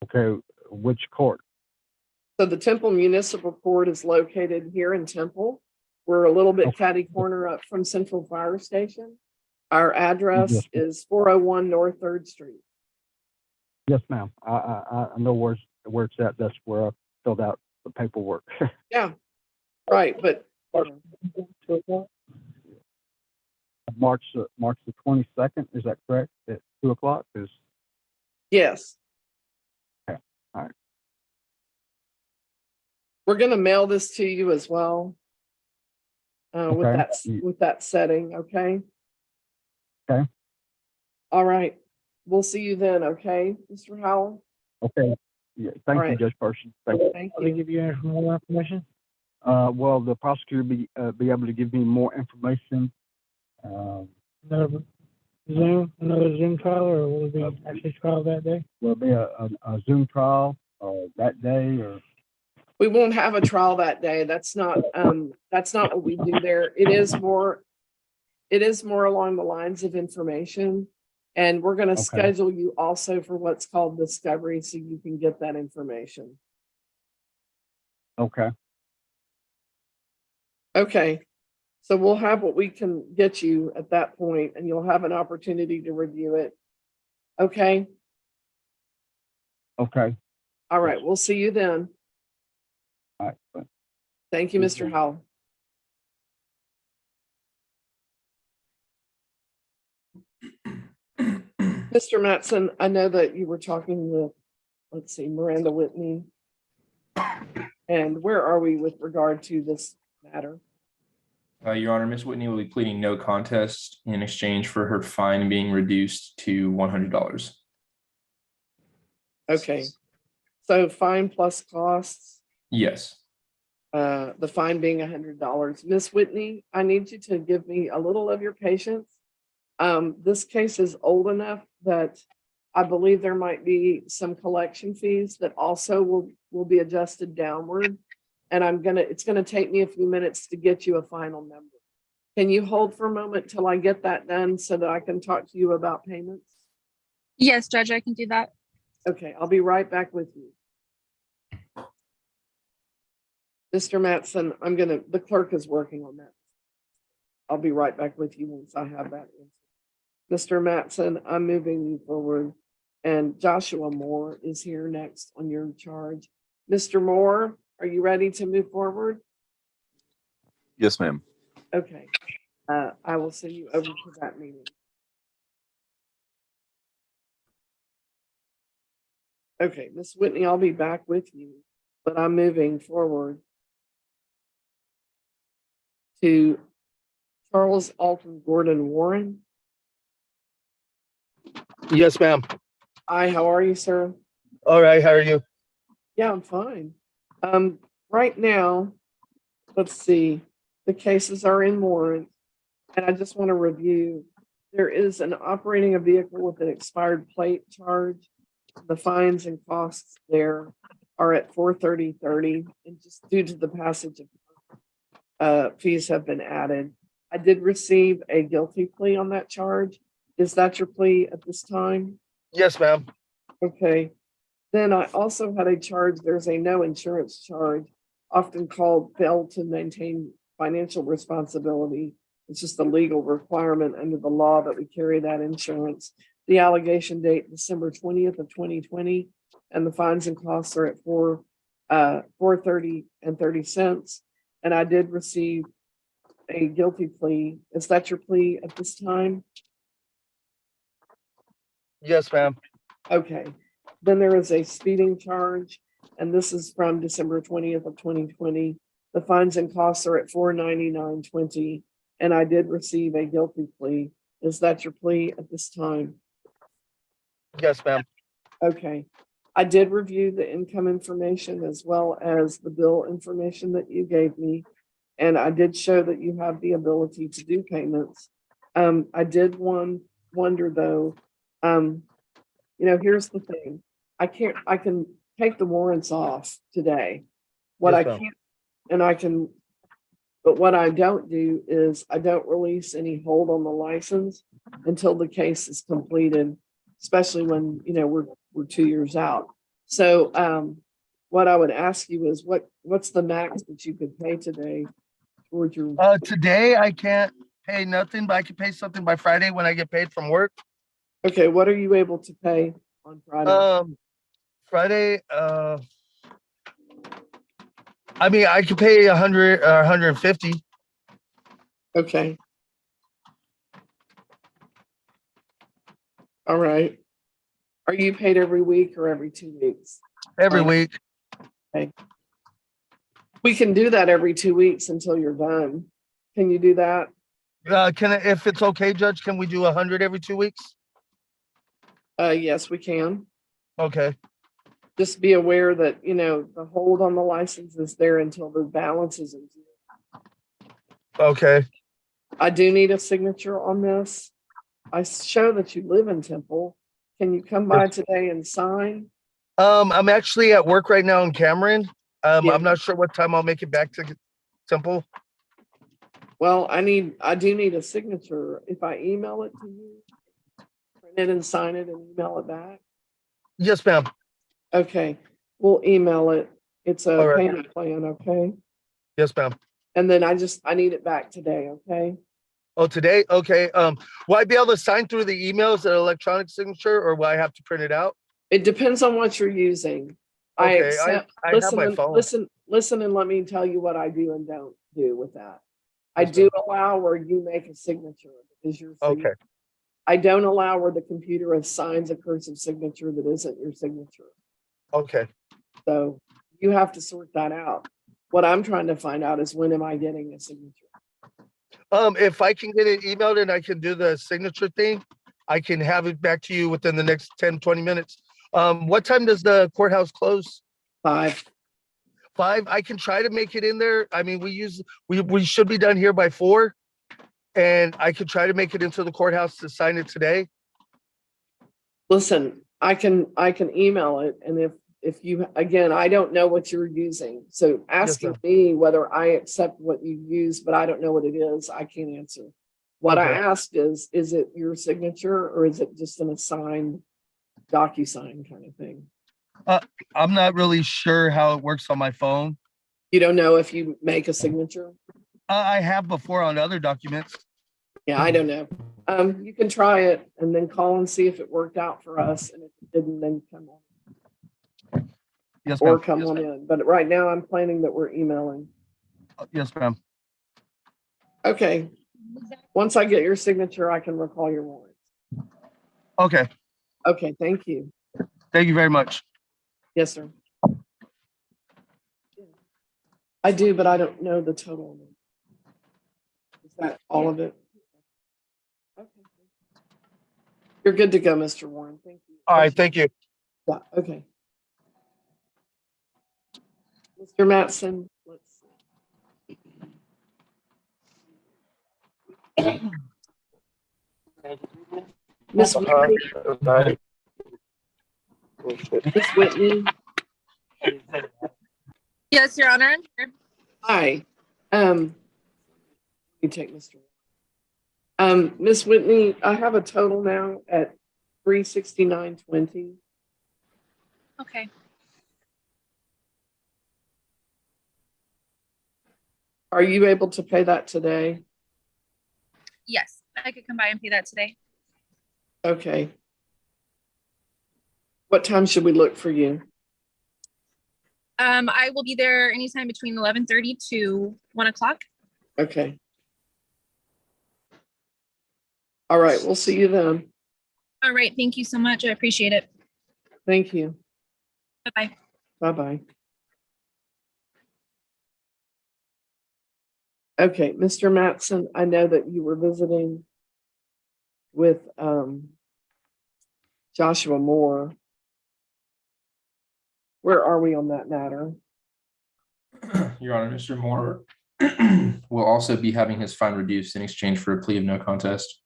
S11: Okay, which court?
S1: So the Temple Municipal Court is located here in Temple. We're a little bit catty corner up from Central Fire Station. Our address is 401 North 3rd Street.
S11: Yes, ma'am. I know where it's at. That's where I filled out the paperwork.
S1: Yeah, right. But
S11: March the 22nd, is that correct? At 2 o'clock is?
S1: Yes.
S11: Okay. All right.
S1: We're going to mail this to you as well. With that setting, okay?
S11: Okay.
S1: All right. We'll see you then, okay, Mr. Howell?
S11: Okay. Yeah. Thank you, Judge Person. Thank you.
S1: Thank
S11: Will they give you any more information? Well, the prosecutor be able to give me more information.
S14: Another Zoom trial, or will it be actually trial that day?
S11: Will it be a Zoom trial that day, or?
S1: We won't have a trial that day. That's not what we do there. It is more along the lines of information. And we're going to schedule you also for what's called discovery, so you can get that information.
S11: Okay.
S1: Okay. So we'll have what we can get you at that point, and you'll have an opportunity to review it. Okay.
S11: Okay.
S1: All right. We'll see you then.
S11: All right. Bye.
S1: Thank you,
S11: Thank
S1: Mr.
S11: you.
S1: Howell. Mr. Matson, I know that you were talking with, let's see, Miranda Whitney. And where are we with regard to this matter?
S2: Your Honor, Ms. Whitney will be pleading no contest in exchange for her fine being reduced to $100.
S1: Okay. So fine plus costs,
S2: Yes.
S1: the fine being $100. Ms. Whitney, I need you to give me a little of your patience. This case is old enough that I believe there might be some collection fees that also will be adjusted downward. And it's gonna take me a few minutes to get you a final number. Can you hold for a moment till I get that done so that I can talk to you about payments?
S12: Yes, Judge, I can do that.
S1: Okay, I'll be right back with you. Mr. Matson, the clerk is working on that. I'll be right back with you once I have that answer. Mr. Matson, I'm moving you forward, and Joshua Moore is here next on your charge. Mr. Moore, are you ready to move forward?
S7: Yes, ma'am.
S1: Okay, I will send you over to that meeting. Okay, Ms. Whitney, I'll be back with you, but I'm moving forward to Charles Alton Gordon Warren.
S15: Yes, ma'am.
S1: Hi, how are you, sir?
S15: All right, how are you?
S1: Yeah, I'm fine. Right now, let's see, the cases are in warrant, and I just want to review. There is an operating a vehicle with an expired plate charge. The fines and costs there are at $430.30, and just due to the passage of fees have been added. I did receive a guilty plea on that charge. Is that your plea at this time?
S15: Yes, ma'am.
S1: Okay. Then I also had a charge, there's a no insurance charge, often called failed to maintain financial responsibility. It's just a legal requirement under the law that we carry that insurance. The allegation date, December 20th of 2020, and the fines and costs are at $430.30. And I did receive a guilty plea. Is that your plea at this time?
S15: Yes, ma'am.
S1: Okay. Then there is a speeding charge, and this is from December 20th of 2020. The fines and costs are at $499.20, and I did receive a guilty plea. Is that your plea at this time?
S15: Yes, ma'am.
S1: Okay. I did review the income information as well as the bill information that you gave me, and I did show that you have the ability to do payments. I did wonder though, here's the thing. I can take the warrants off today. What
S15: Yes,
S1: I
S15: ma'am.
S1: can't, but what I don't do is I don't release any hold on the license until the case is completed, especially when, we're 2 years out. So, what I would ask you is what's the max that you could pay today towards your,
S15: Today I can't pay nothing, but I can pay something by Friday when I get paid from work.
S1: okay, what are you able to pay on Friday?
S15: Friday, I mean, I could pay 100 or 150.
S1: Okay. All right. Are you paid every week or every 2 weeks?
S15: Every week.
S1: Okay. We can do that every 2 weeks until you're done. Can you do that?
S15: If it's okay, Judge, can we do 100 every 2 weeks?
S1: Yes, we can.
S15: Okay.
S1: Just be aware that, the hold on the license is there until the balance is in zero.
S15: Okay.
S1: I do need a signature on this. I show that you live in Temple. Can you come by today and sign?
S15: I'm actually at work right now in Cameron.
S1: Yeah.
S15: I'm not sure what time I'll make it back to Temple.
S1: Well, I do need a signature. If I email it to you, print it and sign it and email it back.
S15: Yes, ma'am.
S1: Okay, we'll email it. It's a
S15: All right.
S1: payment plan, okay?
S15: Yes, ma'am.
S1: And then I need it back today, okay?
S15: Oh, today? Okay. Will I be able to sign through the emails, an electronic signature, or will I have to print it out?
S1: It depends on what you're using. I
S15: Okay,
S1: accept,
S15: I have
S1: listen,
S15: my
S1: and-
S15: phone.
S1: listen and let me tell you what I do and don't do with that. I
S15: Yes,
S1: do
S15: ma'am.
S1: allow where you make a signature because your
S15: Okay.
S1: signature. I don't allow where the computer assigns a cursive signature that isn't your signature.
S15: Okay.
S1: So you have to sort that out. What I'm trying to find out is when am I getting a signature?
S15: If I can get it emailed and I can do the signature thing, I can have it back to you within the next 10, 20 minutes. What time does the courthouse close?
S1: 5.
S15: 5? I can try to make it in there. I mean, we should be done here by 4. And I could try to make it into the courthouse to sign it today.
S1: Listen, I can email it, and if you, again, I don't know what you're using. So asking
S15: ma'am.
S1: me whether I accept what you use, but I don't know what it is, I can't answer. What I
S15: Okay.
S1: asked is it your signature or is it just an assigned DocuSign kind of thing?
S15: I'm not really sure how it works on my phone.
S1: You don't know if you make a signature?
S15: I have before on other documents.
S1: Yeah, I don't know. You can try it and then call and see if it worked out for us. And if it didn't, then come on.
S15: Yes,
S1: Or
S15: ma'am.
S1: come on in. But right now I'm planning that we're emailing.
S15: Yes, ma'am.
S1: Okay. Once I get your signature, I can recall your warrants.
S15: Okay.
S1: Okay, thank you.
S15: Thank you very much.
S1: Yes, sir. I do, but I don't know the total. Is that all of it? Okay. You're good to go, Mr. Warren. Thank you.
S15: All right. Thank you.
S1: Yeah, okay. Mr. Mattson, let's see. Miss Whitney. Miss Whitney.
S12: Yes, Your Honor. I'm here.
S1: Hi. You take Mr. Miss Whitney, I have a total now at $369.20.
S12: Okay.
S1: Are you able to pay that today?
S12: Yes, I could come by and pay that today.
S1: Okay. What time should we look for you?
S12: I will be there anytime between 11:30 to 1 o'clock.
S1: Okay. All right, we'll see you then.
S12: All right. Thank you so much. I appreciate it.
S1: Thank you.
S12: Bye-bye.
S1: Bye-bye. Okay, Mr. Mattson, I know that you were visiting with Joshua Moore. Where are we on that matter?
S2: Your Honor, Mr. Moore will also be having his fine reduced in exchange for a plea of no contest.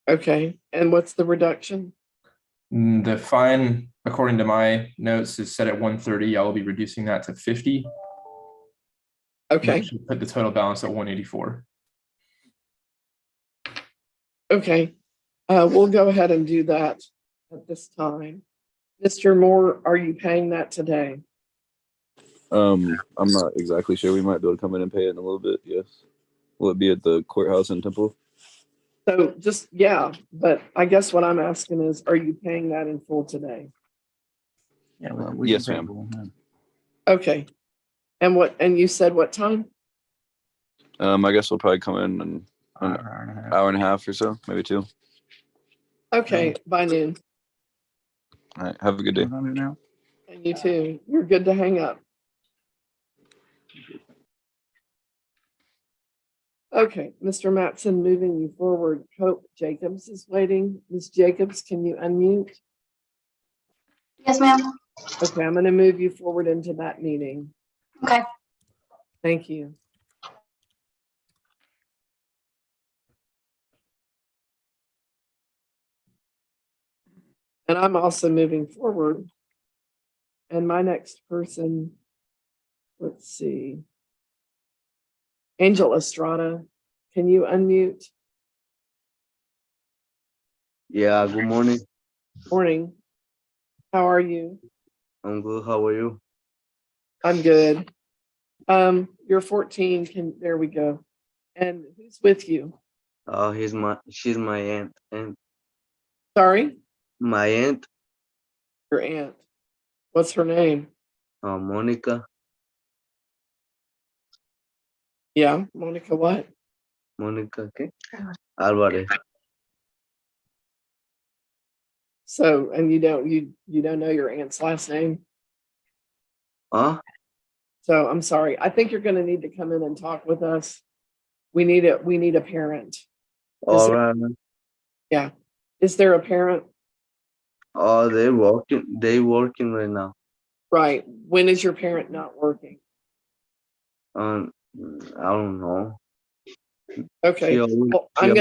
S1: Okay, and what's the reduction?
S2: The fine, according to my notes, is set at 130. I will be reducing that to 50.
S1: Okay,
S2: Which should put the total balance at 184.
S1: okay. We'll go ahead and do that at this time. Mr. Moore, are you paying that today?
S7: I'm not exactly sure. We might be able to come in and pay it in a little bit. Yes. Will it be at the courthouse in Temple?
S1: So just, yeah, but I guess what I'm asking is, are you paying that in full today?
S16: Yeah,
S7: Yes, ma'am.
S1: Okay. And you said what time?
S7: I guess we'll probably come in an hour and a half or so, maybe 2.
S1: Okay, by noon.
S7: All right. Have a good day.
S1: And you too. You're good to hang up. Okay, Mr. Mattson, moving you forward. Hope Jacobs is waiting. Ms. Jacobs, can you unmute?
S3: Yes, ma'am.
S1: Okay, I'm going to move you forward into that meeting.
S3: Okay.
S1: Thank you. And I'm also moving forward. And my next person, let's see. Angel Estrada, can you unmute?
S4: Yeah, good morning.
S1: Morning. How are you?
S4: I'm good. How are you?
S1: I'm good. You're 14. There we go. And who's with you?
S4: She's my aunt and
S1: Sorry,
S4: my aunt,
S1: your aunt. What's her name?
S4: Monica.
S1: Yeah, Monica what?
S4: Monica, okay? Alvarez.
S1: So, and you don't know your aunt's last name?
S4: Huh?
S1: So I'm sorry. I think you're gonna need to come in and talk with us. We need a parent.
S4: All right.
S1: Yeah. Is there a parent?
S4: Oh, they working right now.
S1: Right. When is your parent not working?
S4: I don't know.
S1: Okay.
S4: She always,
S1: Well,
S4: she always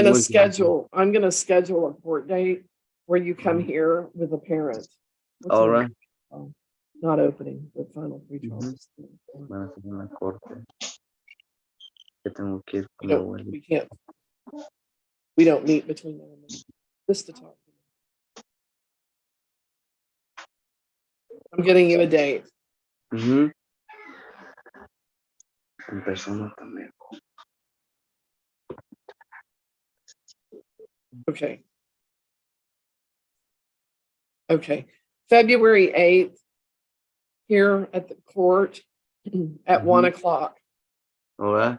S1: I'm gonna schedule a court date where you come here with a parent. What's
S4: All
S1: her
S4: right.
S1: name? Oh, not opening the final pretrial.
S4: Van a hacer una corte. Que tengo que ir con
S1: We
S4: mi
S1: don't,
S4: abuelo.
S1: we can't, we don't meet between now and then. Just to talk. I'm getting you a date.
S4: En persona también.
S1: Okay. Okay. February 8th, here at the court at 1 o'clock.
S4: All right.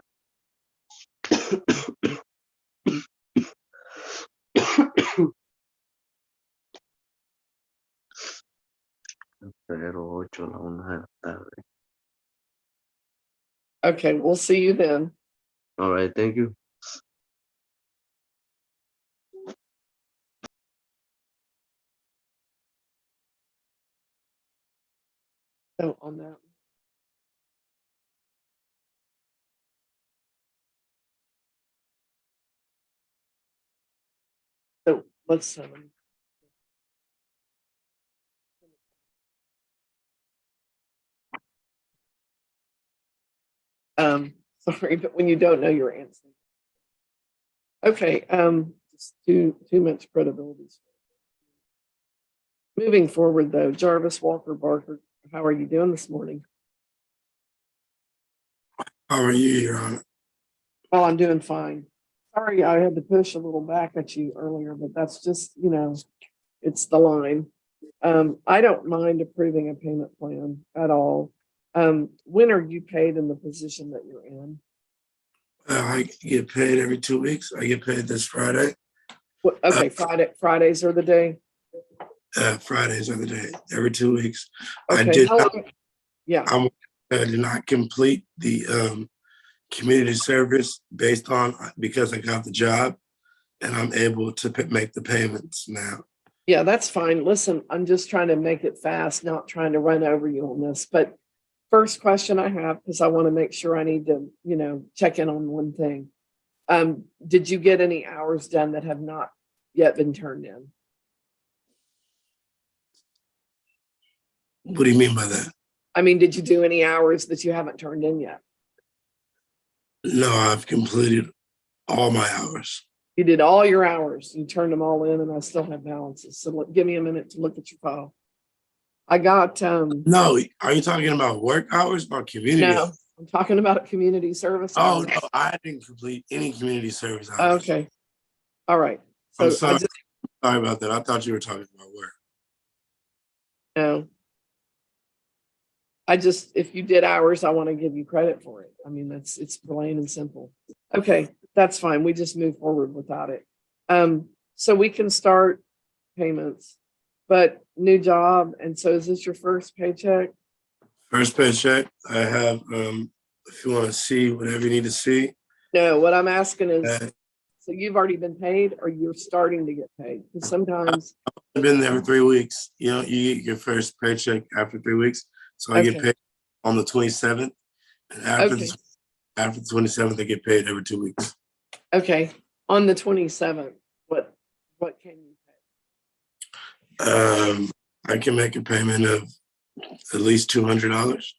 S4: Febrero 8 a la 1 de la tarde.
S1: Okay, we'll see you then.
S4: All right. Thank you.
S1: So on that. So let's sorry, but when you don't know your answer. Okay, just too much credibility. Moving forward though, Jarvis Walker Barker, how are you doing this morning?
S5: How are you, Your Honor?
S1: Well, I'm doing fine. Sorry, I had to push a little back at you earlier, but that's just, it's the line. I don't mind approving a payment plan at all. When are you paid in the position that you're in?
S5: I get paid every 2 weeks. I get paid this Friday.
S1: Okay, Fridays are the day.
S5: Fridays are the day, every 2 weeks.
S1: Okay, how long? Yeah.
S5: I did not complete the community service because I got the job and I'm able to make the payments now.
S1: Yeah, that's fine. Listen, I'm just trying to make it fast, not trying to run over you on this. But first question I have, because I want to make sure I need to, check in on one thing. Did you get any hours done that have not yet been turned in?
S5: What do you mean by that?
S1: I mean, did you do any hours that you haven't turned in yet?
S5: No, I've completed all my hours.
S1: You did all your hours. You turned them all in, and I still have balances. So give me a minute to look at your file. I got.
S5: No, are you talking about work hours or community
S1: No,
S5: hours?
S1: I'm talking about community service.
S5: Oh,
S1: hours.
S5: no, I didn't complete any community service hours.
S1: Okay. All right. So
S5: I'm sorry. Sorry about that. I thought you were talking about work.
S1: No. If you did hours, I want to give you credit for it. I mean, it's plain and simple. Okay, that's fine. We just move forward without it. So we can start payments, but new job. And so is this your first paycheck?
S5: First paycheck. I have, if you want to see whatever you need to see.
S1: No, what I'm asking is, so you've already been paid or you're starting to get paid? Because sometimes
S5: I've been there for 3 weeks. You get your first paycheck after 3 weeks. So I get paid on the 27th. And after the 27th, I get paid every 2 weeks.
S1: Okay. On the 27th, what can you
S5: pay? I can make a payment of at least $200.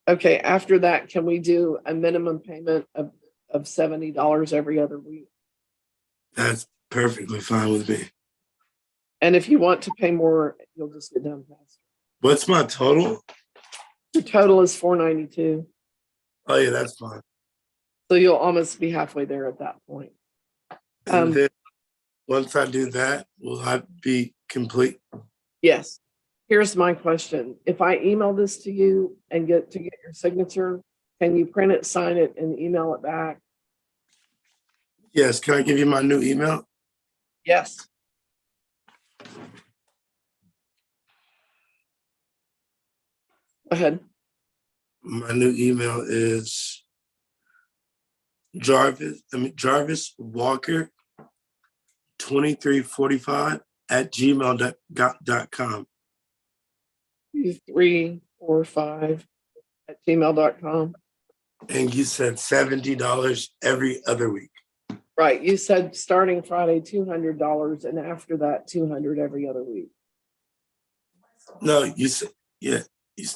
S1: Okay. After that, can we do a minimum payment of $70 every other week?
S5: That's perfectly fine with me.
S1: And if you want to pay more, you'll just get done faster.
S5: What's my total?
S1: Your total is $492.
S5: Oh yeah, that's fine.
S1: So you'll almost be halfway there at that point.
S5: And then once I do that, will I be complete?
S1: Yes. Here's my question. If I email this to you and get your signature, can you print it, sign it, and email it back?
S5: Yes. Can I give you my new email?
S1: Yes. Go ahead.
S5: My new email is Jarvis Walker 2345 at gmail.com.
S1: 345 at gmail.com.
S5: And you said $70 every other week.
S1: Right. You said starting Friday, $200, and after that, $200 every other week.
S5: No, you said, yeah, you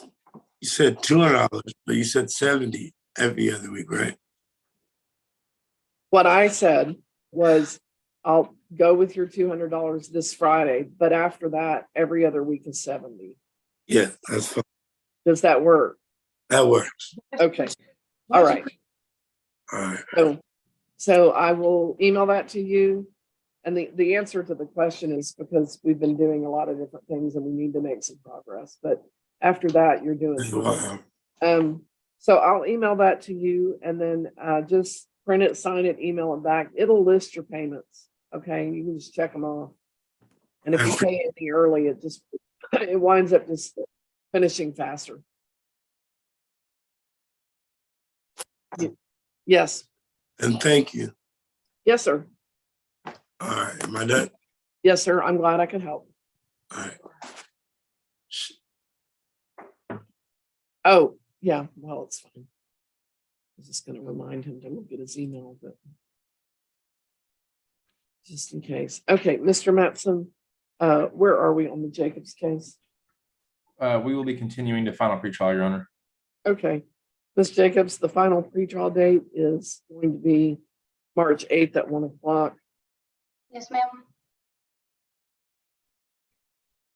S5: said $200, but you said 70 every other week, right?
S1: What I said was, I'll go with your $200 this Friday, but after that, every other week is 70.
S5: Yeah, that's fine.
S1: Does that work?
S5: That works.
S1: Okay. All right.
S5: All right.
S1: So I will email that to you. And the answer to the question is because we've been doing a lot of different things and we need to make some progress. But after that, you're doing fine. So I'll email that to you and then just print it, sign it, email it back. It'll list your payments. Okay. You can just check them off. And if you pay any early, it winds up just finishing faster. Yes.
S5: And thank you.
S1: Yes, sir.
S5: All right. Am I done?
S1: Yes, sir. I'm glad I could help.
S5: All right.
S1: Oh, yeah. Well, it's fine. I was just going to remind him to look at his email, but just in case. Okay, Mr. Matson, where are we on the Jacobs case?
S2: We will be continuing to final pretrial, Your Honor.
S1: Okay. Ms. Jacobs, the final pretrial date is going to be March 8th at 1 o'clock.
S3: Yes, ma'am.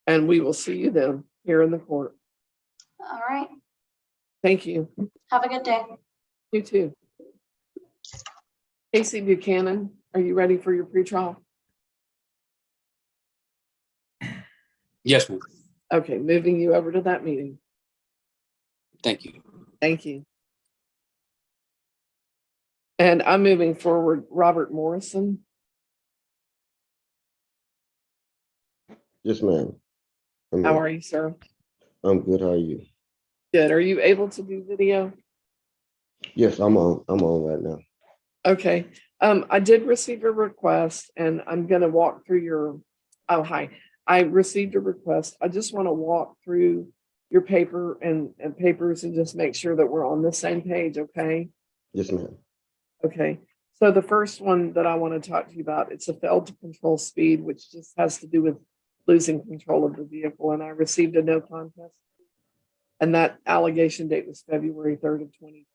S1: And we will see you then here in the court.
S3: All right.
S1: Thank you.
S3: Have a good day.
S1: You too. Casey Buchanan, are you ready for your pretrial?
S16: Yes, ma'am.
S1: Okay, moving you over to that meeting.
S16: Thank you.
S1: Thank you. And I'm moving forward, Robert Morrison.
S17: Yes, ma'am.
S1: How are you, sir?
S17: I'm good. How are you?
S1: Good. Are you able to do video?
S17: Yes, I'm on right now.
S1: Okay. I did receive a request and I'm going to walk through your, oh, hi. I received a request. I just want to walk through your paper and papers and just make sure that we're on the same page. Okay.
S17: Yes, ma'am.
S1: Okay. So the first one that I want to talk to you about, it's a failed to control speed, which just has to do with losing control of the vehicle. And I received a no contest. And that allegation date was February 3rd of 2020.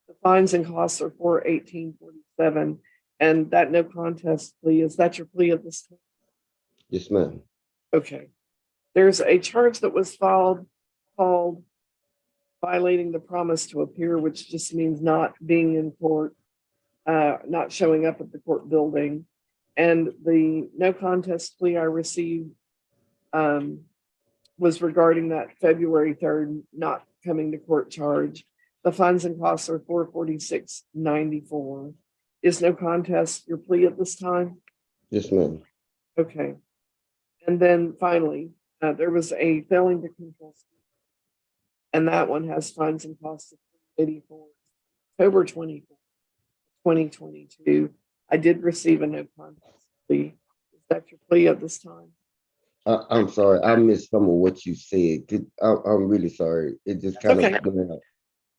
S1: The fines and costs are $418.47. And that no contest plea, is that your plea at this time?
S17: Yes, ma'am.
S1: Okay. There's a charge that was filed called violating the promise to appear, which just means not being in court, not showing up at the court building. And the no contest plea I received was regarding that February 3rd not coming to court charge. The fines and costs are $446.94. Is no contest your plea at this time?
S17: Yes, ma'am.
S1: Okay. And then finally, there was a failing to control speed. And that one has fines and costs of $84. October 24th, 2022. I did receive a no contest plea. Is that your plea at this time?
S17: I'm sorry. I missed some of what you said. I'm really sorry. It just kind of went out.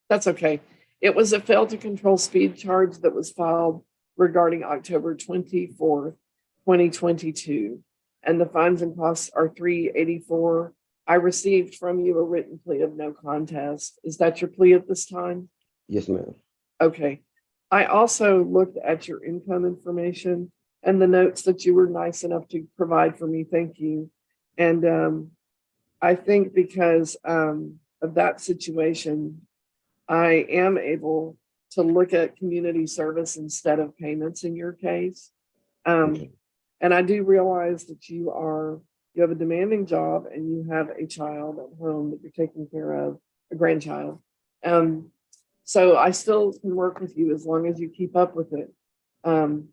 S1: That's okay. It was a failed to control speed charge that was filed regarding October 24th, 2022. And the fines and costs are $384. I received from you a written plea of no contest. Is that your plea at this time?
S17: Yes, ma'am.
S1: Okay. I also looked at your income information and the notes that you were nice enough to provide for me. Thank you. And I think because of that situation, I am able to look at community service instead of payments in your case. And I do realize that you have a demanding job and you have a child at home that you're taking care of, a grandchild. So I still can work with you as long as you keep up with it. And,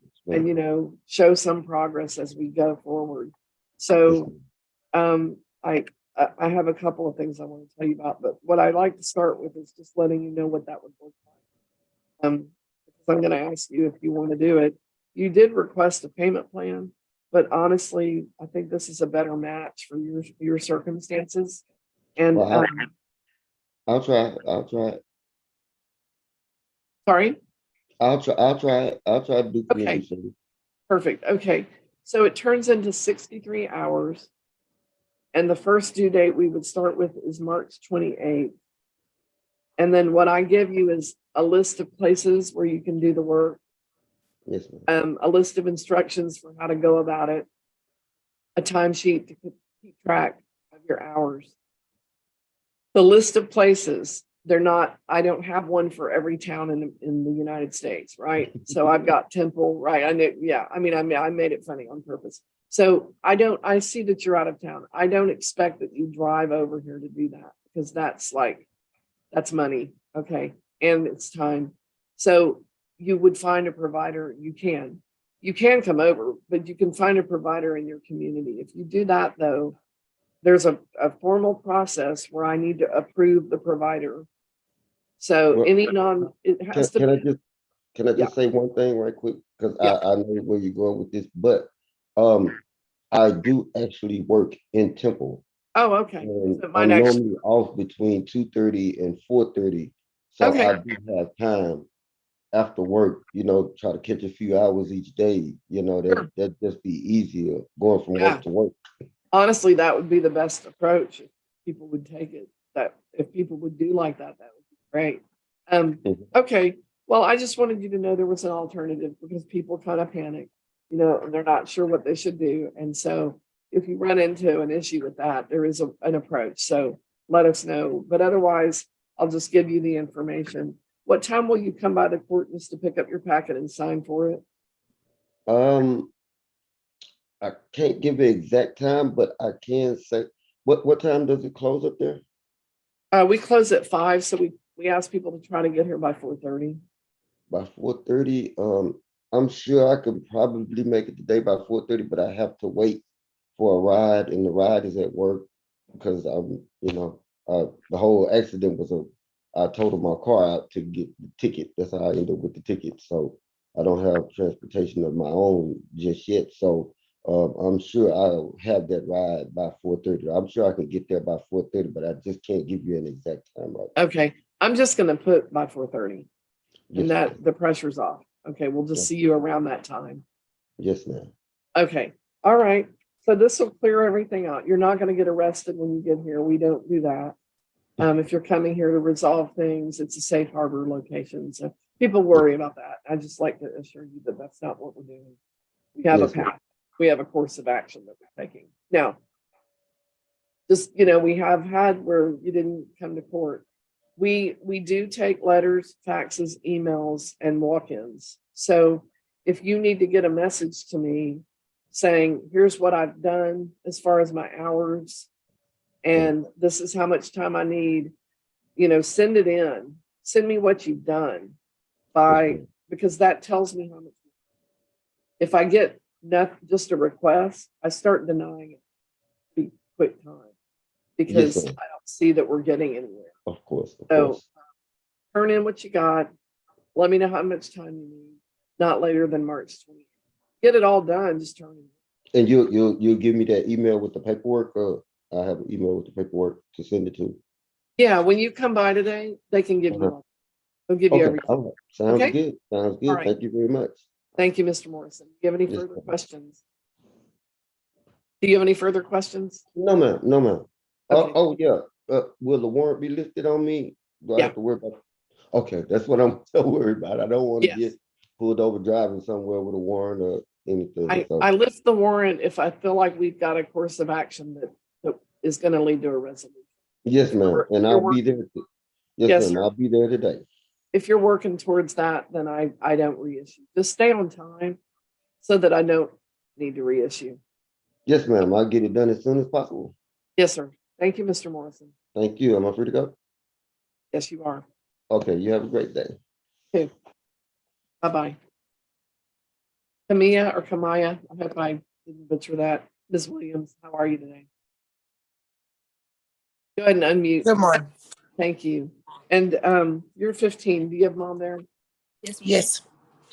S1: show some progress as we go forward. So I have a couple of things I want to tell you about, but what I'd like to start with is just letting you know what that would look like. Because I'm going to ask you if you want to do it. You did request a payment plan, but honestly, I think this is a better match for your circumstances. And
S17: Well, I'll try. I'll try.
S1: Sorry?
S17: I'll try. I'll try to do community service.
S1: Perfect. Okay. So it turns into 63 hours. And the first due date we would start with is March 28th. And then what I give you is a list of places where you can do the work.
S17: Yes, ma'am.
S1: A list of instructions for how to go about it, a timesheet to keep track of your hours. The list of places, I don't have one for every town in the United States, right? So I've got Temple, right? I made it funny on purpose. So I see that you're out of town. I don't expect that you drive over here to do that because that's money, okay? And it's time. So you would find a provider. You can come over, but you can find a provider in your community. If you do that though, there's a formal process where I need to approve the provider. So
S17: Well,
S1: it has to.
S17: Can I just say one thing right quick? Because I know where you're going with this, but I do actually work in Temple.
S1: Oh, okay.
S17: And
S1: So
S17: I'm normally off between 2:30 and 4:30. So
S1: Okay.
S17: I do have time after work, try to catch a few hours each day. That just be easier going from work to work.
S1: Honestly, that would be the best approach if people would take it. That if people would do like that would be great. Okay. Well, I just wanted you to know there was an alternative because people kind of panic, and they're not sure what they should do. And so if you run into an issue with that, there is an approach. So let us know. But otherwise, I'll just give you the information. What time will you come by the court just to pick up your packet and sign for it?
S17: I can't give an exact time, but I can say what time does it close up there?
S1: We close at 5, so we ask people to try to get here by 4:30.
S17: By 4:30. I'm sure I could probably make it today by 4:30, but I have to wait for a ride, and the ride is at work because the whole accident was I totaled my car out to get the ticket. That's how I ended up with the ticket. So I don't have transportation of my own just yet. So I'm sure I'll have that ride by 4:30. I'm sure I can get there by 4:30, but I just can't give you an exact time right now.
S1: Okay. I'm just going to put by 4:30 and
S17: Yes,
S1: that the pressure's off. Okay. We'll just see you around that time.
S17: Yes, ma'am.
S1: Okay. All right. So this will clear everything out. You're not going to get arrested when you get here. We don't do that. If you're coming here to resolve things, it's a safe harbor location. So people worry about that. I just like to assure you that that's not what we're doing. We have a path. We have a course of action that we're taking. Now, just, we have had where you didn't come to court. We do take letters, faxes, emails, and walk-ins. So if you need to get a message to me saying, here's what I've done as far as my hours, and this is how much time I need, send it in. Send me what you've done because that tells me how much. If I get just a request, I start denying it pretty quick time because I don't see that we're getting anywhere.
S17: Of course.
S1: So turn in what you got. Let me know how much time you need. Not later than March 20th. Get it all done. Just turn in.
S17: And you'll give me that email with the paperwork. I have an email with the paperwork to send it to.
S1: Yeah, when you come by today, they can give you all. They'll give you everything.
S17: All right. Sounds good. Sounds good.
S1: Right.
S17: Thank you very much.
S1: Thank you, Mr. Morrison. Do you have any further questions? Do you have any further questions?
S17: No, ma'am. No, ma'am.
S1: Okay.
S17: Yeah. Will the warrant be listed on me? Do I have to worry about? Okay, that's what I'm so worried about. I don't want to get pulled over driving somewhere with a warrant or anything. So
S1: I lift the warrant if I feel like we've got a course of action that is going to lead to a resolution.
S17: yes, ma'am, and
S1: You're
S17: I'll be
S1: working-
S17: there. Yes,
S1: Yes,
S17: ma'am,
S1: sir.
S17: I'll be there today.
S1: If you're working towards that, then I don't reissue. Just stay on time so that I don't need to reissue.
S17: Yes, ma'am, I'll get it done as soon as possible.
S1: Yes, sir. Thank you, Mr. Morrison.
S17: Thank you. Am I free to go?
S1: Yes, you are.
S17: Okay, you have a great day.
S1: Okay. Bye-bye. Kamia or Kamaya, I hope I didn't butcher that. Ms. Williams, how are you today? Go ahead and unmute.
S18: Good morning.
S1: Thank you. And you're 15. Do you have mom there?
S18: Yes,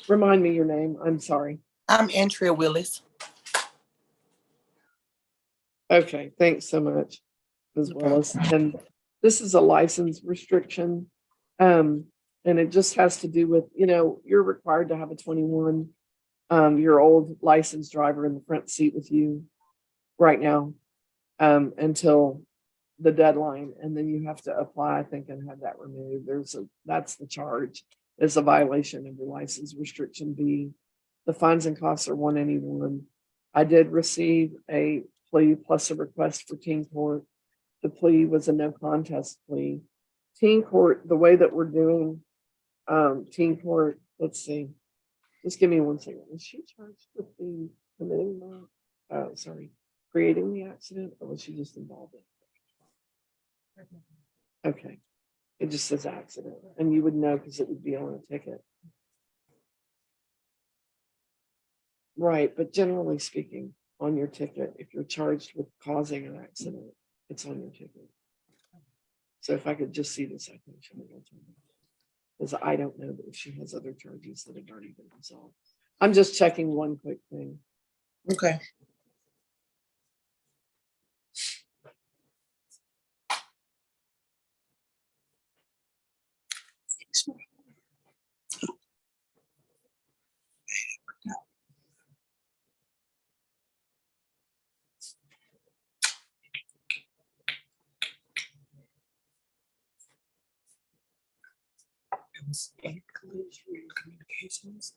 S1: Remind me your name. I'm sorry.
S18: I'm Andrea Willis.
S1: Okay, thanks so much, Ms. Willis. And this is a license restriction. And it just has to do with, you're required to have a 21 year old licensed driver in the front seat with you right now until the deadline. And then you have to apply, I think, and have that removed. That's the charge. It's a violation of the license restriction B. The fines and costs are $181. I did receive a plea plus a request for teen court. The plea was a no contest plea. Teen court, the way that we're doing teen court, let's see. Just give me 1 second. Was she charged with the committing creating the accident, or was she just involved in it? Okay. It just says accident, and you would know because it would be on a ticket. Right, but generally speaking, on your ticket, if you're charged with causing an accident, it's on your ticket. So if I could just see the citation, because I don't know if she has other charges that have already been resolved. I'm just checking one quick thing.
S18: Okay. Communications.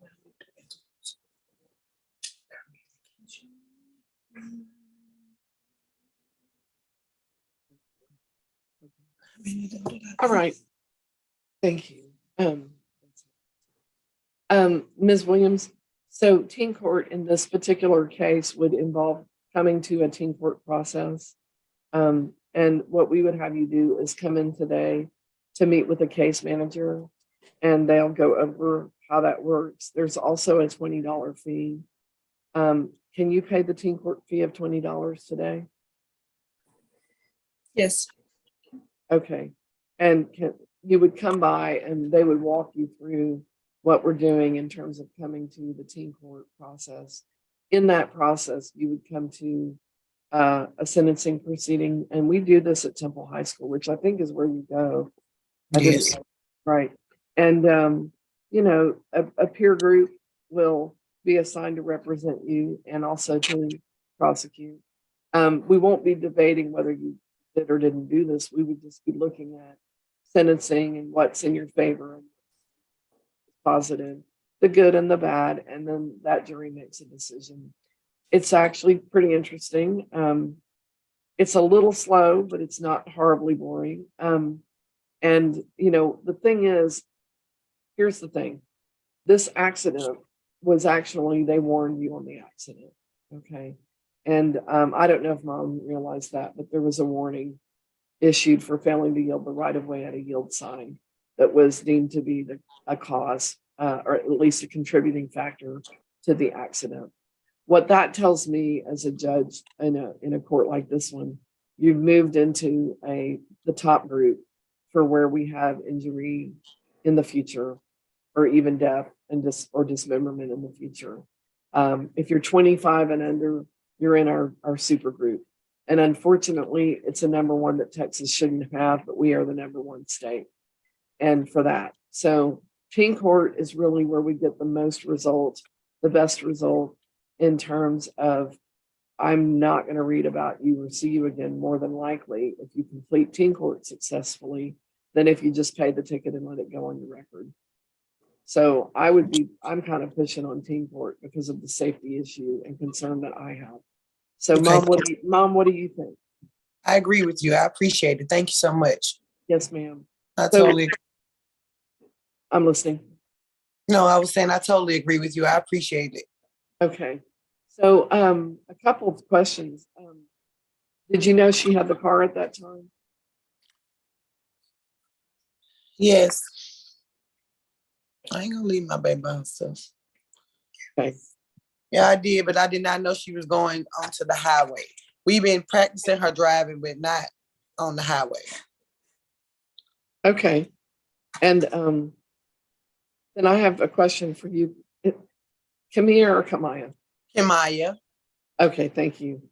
S1: All right. Thank you. Ms. Williams, so teen court in this particular case would involve coming to a teen court process. And what we would have you do is come in today to meet with a case manager, and they'll go over how that works. There's also a $20 fee. Can you pay the teen court fee of $20 today?
S18: Yes.
S1: Okay. And you would come by and they would walk you through what we're doing in terms of coming to the teen court process. In that process, you would come to a sentencing proceeding, and we do this at Temple High School, which I think is where you go.
S18: Yes.
S1: Right. And, a peer group will be assigned to represent you and also to prosecute. We won't be debating whether you did or didn't do this. We would just be looking at sentencing and what's in your favor and positive, the good and the bad, and then that jury makes a decision. It's actually pretty interesting. It's a little slow, but it's not horribly boring. And the thing is, here's the thing. This accident was actually, they warned you on the accident. Okay. And I don't know if mom realized that, but there was a warning issued for failing to yield the right of way at a yield sign that was deemed to be a cause, or at least a contributing factor to the accident. What that tells me as a judge in a court like this one, you've moved into the top group for where we have injury in the future, or even death and dismemberment in the future. If you're 25 and under, you're in our super group. And unfortunately, it's a number one that Texas shouldn't have, but we are the number one state. And for that, so teen court is really where we get the most result, the best result in terms of, I'm not going to read about you or see you again more than likely if you complete teen court successfully than if you just pay the ticket and let it go on your record. So I'm kind of pushing on team court because of the safety issue and concern that I have. So
S18: Okay.
S1: Mom, what do you think?
S18: I agree with you. I appreciate it. Thank you so much.
S1: Yes, ma'am.
S18: I
S1: So-
S18: totally,
S1: I'm listening.
S18: no, I was saying I totally agree with you. I appreciate it.
S1: Okay. So a couple of questions. Did you know she had the car at that time?
S18: Yes. I ain't gonna leave my baby by herself.
S1: Okay.
S18: Yeah, I did, but I did not know she was going onto the highway. We've been practicing her driving, but not on the highway.
S1: Okay. And then I have a question for you. Kamia or Kamaya?
S18: Kimaya.
S1: Okay, thank you.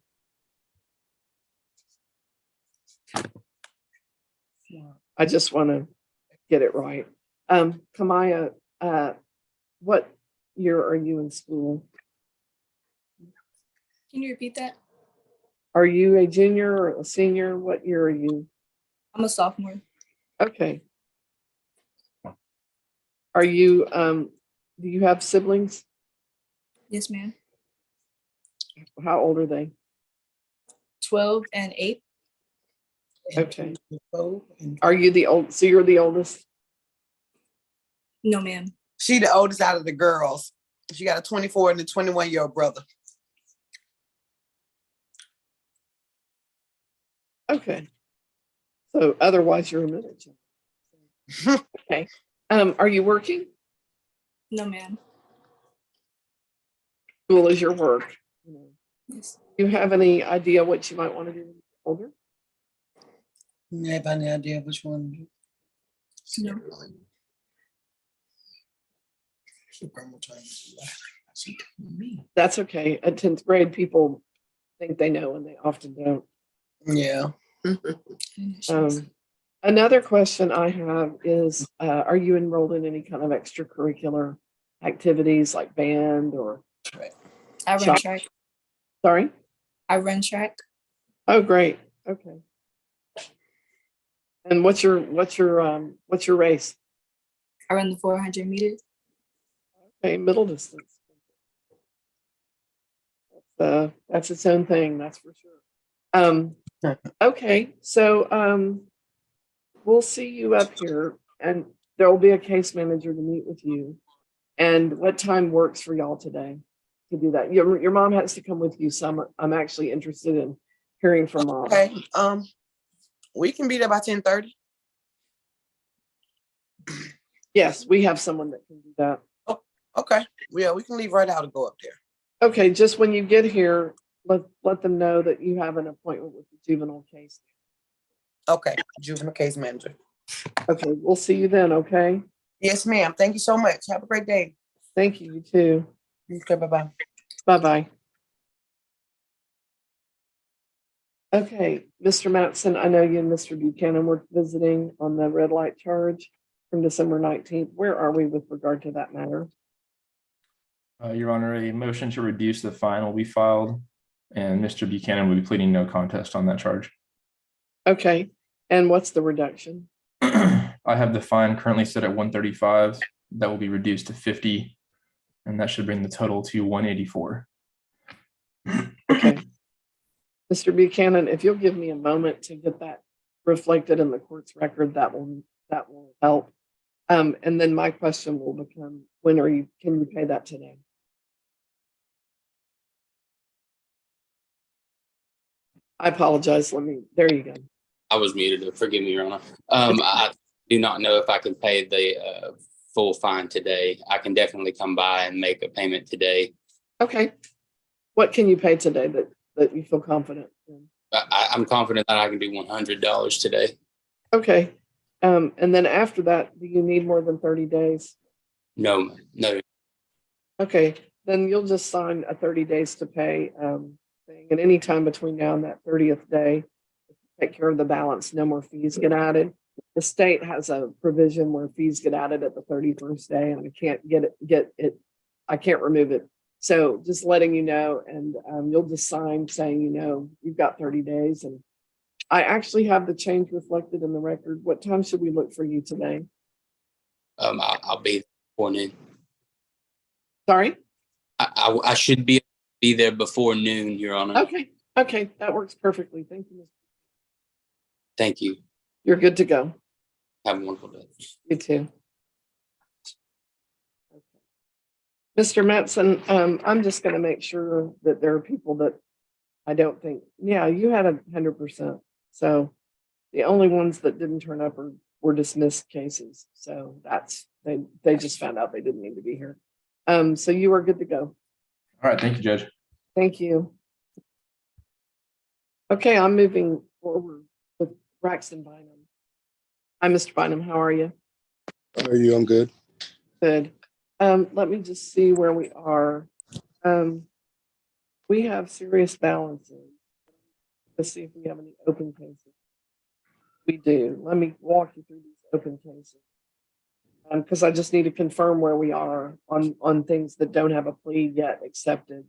S1: I just want to get it right. Kamaya, what year are you in school?
S19: Can you repeat that?
S1: Are you a junior or a senior? What year are you?
S19: I'm a sophomore.
S1: Okay. Are you, do you have siblings?
S19: Yes, ma'am.
S1: How old are they?
S19: 12 and 8.
S1: Okay. Are you the old, so you're the oldest?
S19: No, ma'am.
S18: She the oldest out of the girls. She got a 24 and a 21-year-old brother.
S1: Okay. So otherwise you're a middle child. Okay. Are you working?
S19: No, ma'am.
S1: School is your work.
S19: Yes.
S1: Do you have any idea what you might want to do when you're older?
S18: You have any idea which one?
S19: No.
S1: That's okay. At 10th grade, people think they know and they often don't.
S18: Yeah.
S1: Another question I have is, are you enrolled in any kind of extracurricular activities like band or?
S19: I run
S1: shop?
S19: track.
S1: Sorry?
S19: I run track.
S1: Oh, great. Okay. And what's your race?
S19: I run the 400 meters.
S1: Okay, middle distance. That's its own thing, that's for sure. Okay, so we'll see you up here, and there will be a case manager to meet with you. And what time works for y'all today to do that? Your mom has to come with you, so I'm actually interested in hearing from mom.
S18: Okay. We can be there by 10:30.
S1: Yes, we have someone that can do that.
S18: Oh, okay. Yeah, we can leave right out and go up there.
S1: Okay, just when you get here, let them know that you have an appointment with the juvenile case.
S18: Okay, juvenile case manager.
S1: Okay, we'll see you then, okay?
S18: Yes, ma'am. Thank you so much. Have a great day.
S1: Thank you, you too.
S18: Okay, bye-bye.
S1: Bye-bye. Okay, Mr. Matson, I know you and Mr. Buchanan were visiting on the red light charge from December 19th. Where are we with regard to that matter?
S2: Your Honor, a motion to reduce the fine will be filed, and Mr. Buchanan will be pleading no contest on that charge.
S1: Okay, and what's the reduction?
S2: I have the fine currently set at 135. That will be reduced to 50, and that should bring the total to 184.
S1: Okay. Mr. Buchanan, if you'll give me a moment to get that reflected in the court's record, that will help. And then my question will become, can you pay that today? I apologize. There you go.
S16: I was muted. Forgive me, Your Honor. I do not know if I can pay the full fine today. I can definitely come by and make a payment today.
S1: Okay. What can you pay today that you feel confident in?
S16: I'm confident that I can do $100 today.
S1: Okay. And then after that, do you need more than 30 days?
S16: No.
S1: Okay. Then you'll just sign a 30 days to pay thing. And any time between now and that 30th day, take care of the balance, no more fees get added. The state has a provision where fees get added at the 31st day, and I can't I can't remove it. So just letting you know, and you'll just sign saying, you've got 30 days. And I actually have the change reflected in the record. What time should we look for you today?
S16: I'll be before noon.
S1: Sorry?
S16: I should be there before noon, Your Honor.
S1: Okay, okay, that works perfectly. Thank you.
S16: Thank you.
S1: You're good to go.
S16: Have a wonderful day.
S1: You too. Mr. Metzen, I'm just gonna make sure that there are people that I don't think, yeah, you had 100%. So the only ones that didn't turn up were dismissed cases. So that's, they just found out they didn't need to be here. So you are good to go.
S2: All right, thank you, Judge.
S1: Thank you. Okay, I'm moving forward with Braxton Bynum. Hi, Mr. Bynum, how are you?
S20: How are you? I'm good.
S1: Good. Let me just see where we are. We have serious balances. Let's see if we have any open cases. We do. Let me walk you through these open cases. Because I just need to confirm where we are on things that don't have a plea yet accepted.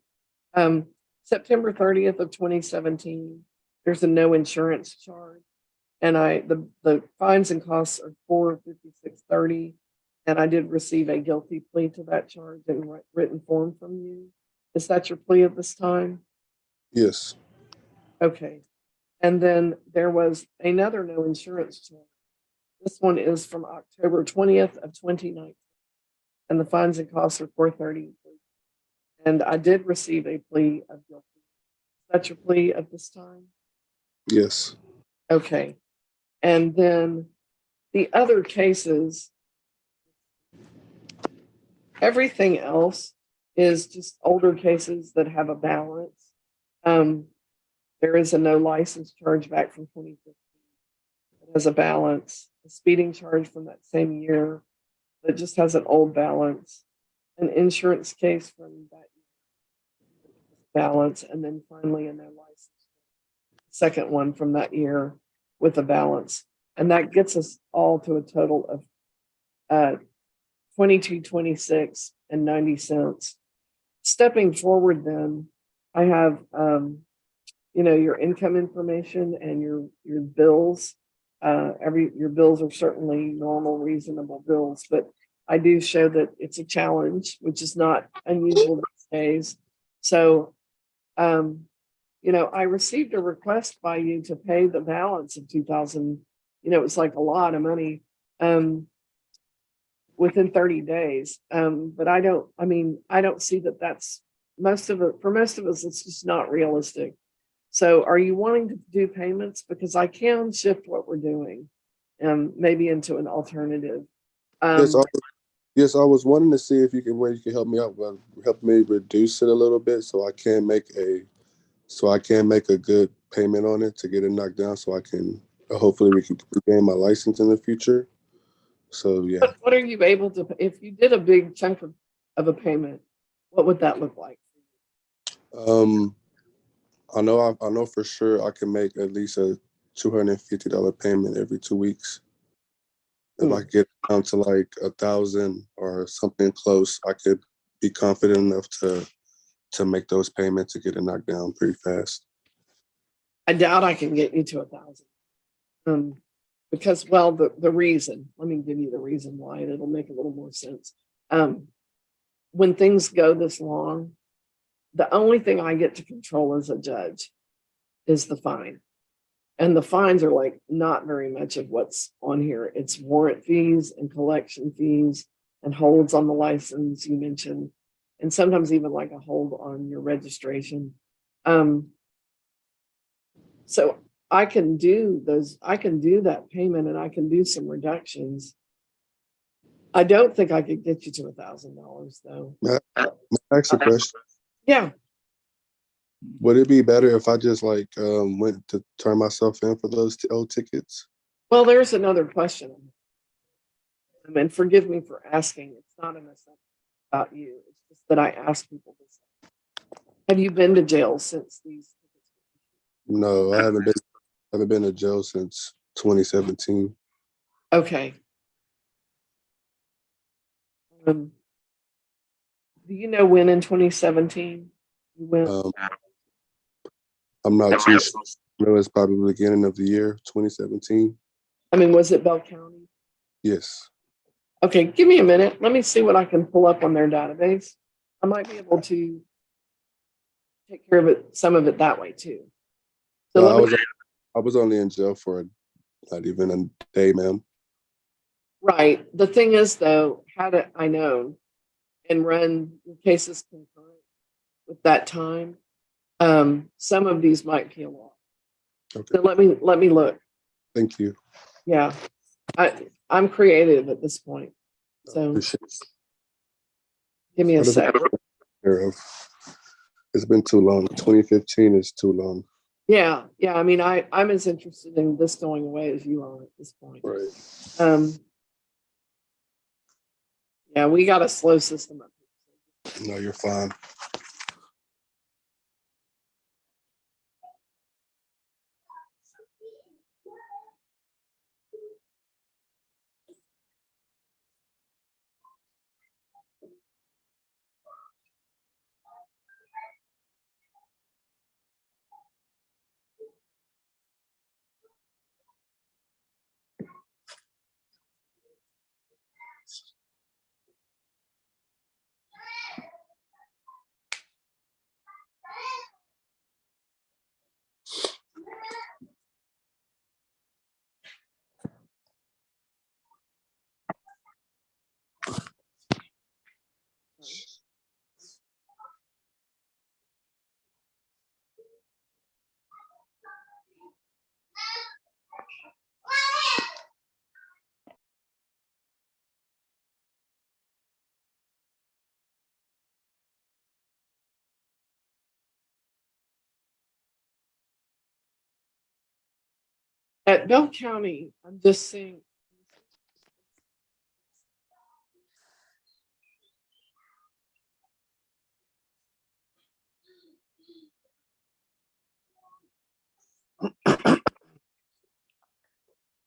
S1: September 30th of 2017, there's a no insurance charge. And the fines and costs are $456.30. And I did receive a guilty plea to that charge in written form from you. Is that your plea at this time?
S20: Yes.
S1: Okay. And then there was another no insurance charge. This one is from October 20th of 2019. And the fines and costs are $430. And I did receive a plea of guilty. Is that your plea at this time?
S20: Yes.
S1: Okay. And then the other cases, everything else is just older cases that have a balance. There is a no license charge back from 2015 that has a balance, a speeding charge from that same year that just has an old balance, an insurance case from that year balance, and then finally a no license. Second one from that year with a balance. And that gets us all to a total of $22.26 and 90 cents. Stepping forward then, I have your income information and your bills. Your bills are certainly normal, reasonable bills, but I do show that it's a challenge, which is not unusual these days. So, I received a request by you to pay the balance of 2000. It was like a lot of money within 30 days. But I don't see that that's for most of us, it's just not realistic. So are you wanting to do payments? Because I can shift what we're doing maybe into an alternative.
S20: Yes, I was wanting to see if you can help me out, help me reduce it a little bit so I can make a good payment on it to get it knocked down so I can hopefully we can regain my license in the future. So yeah.
S1: What are you able to, if you did a big chunk of a payment, what would that look like?
S20: I know for sure I can make at least a $250 payment every 2 weeks. If I get down to like 1,000 or something close, I could be confident enough to make those payments to get it knocked down pretty fast.
S1: I doubt I can get you to 1,000. Because, well, the reason, let me give you the reason why, and it'll make a little more sense. When things go this long, the only thing I get to control as a judge is the fine. And the fines are like not very much of what's on here. It's warrant fees and collection fees and holds on the license you mentioned, and sometimes even like a hold on your registration. So I can do that payment and I can do some reductions. I don't think I could get you to $1,000 though.
S20: May I ask a question?
S1: Yeah.
S20: Would it be better if I just went to turn myself in for those old tickets?
S1: Well, there's another question. And forgive me for asking. It's not an assumption about you. It's just that I ask people this. Have you been to jail since these?
S20: No, I haven't been to jail since 2017.
S1: Okay. Do you know when in 2017 you went?
S20: I'm not too sure. It was probably the beginning of the year, 2017.
S1: I mean, was it Bell County?
S20: Yes.
S1: Okay, give me a minute. Let me see what I can pull up on their database. I might be able to take care of it, some of it that way too. So
S20: No,
S1: let me,
S20: I was only in jail for not even a day, ma'am.
S1: right. The thing is though, had it I known and run cases concurrent with that time, some of these might peel off.
S20: Okay.
S1: So let me look.
S20: Thank you.
S1: Yeah. I'm creative at this point. So
S20: Appreciate
S1: give me a
S20: it.
S1: sec.
S20: It's been too long. 2015 is too long.
S1: Yeah, yeah. I mean, I'm as interested in this going away as you are at this point.
S20: Right.
S1: Yeah, we got a slow system up here.
S20: No, you're fine.
S1: At Bell County, I'm just seeing.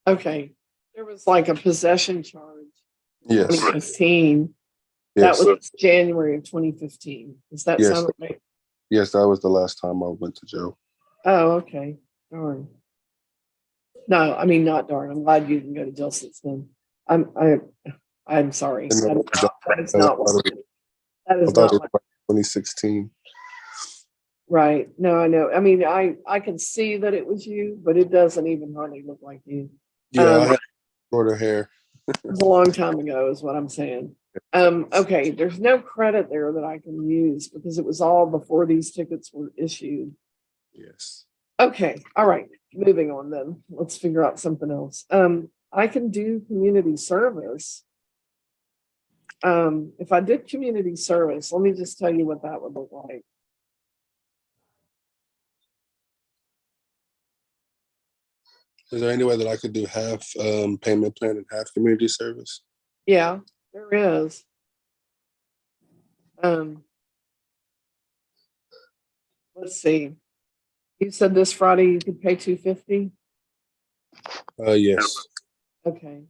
S1: Okay, there was like a possession charge.
S20: Yes.
S1: 2015.
S20: Yes.
S1: That was January of 2015. Does that
S20: Yes.
S1: sound right?
S20: Yes, that was the last time I went to jail.
S1: Oh, okay. Darn. No, I mean not darn. I'm glad you didn't go to jail since then. I'm sorry. That is not what. That
S20: I
S1: is
S20: thought
S1: not
S20: it
S1: what.
S20: was 2016.
S1: Right. No, I know. I mean, I can see that it was you, but it doesn't even hardly look like you.
S20: Yeah, I had shorter hair.
S1: It was a long time ago, is what I'm saying. Okay, there's no credit there that I can use because it was all before these tickets were issued.
S20: Yes.
S1: Okay, all right. Moving on then. Let's figure out something else. I can do community service. If I did community service, let me just tell you what that would look like.
S20: Is there any way that I could do half payment plan and half community service?
S1: Yeah, there is. Let's see. You said this Friday you could pay $250.
S20: Yes.
S1: Okay.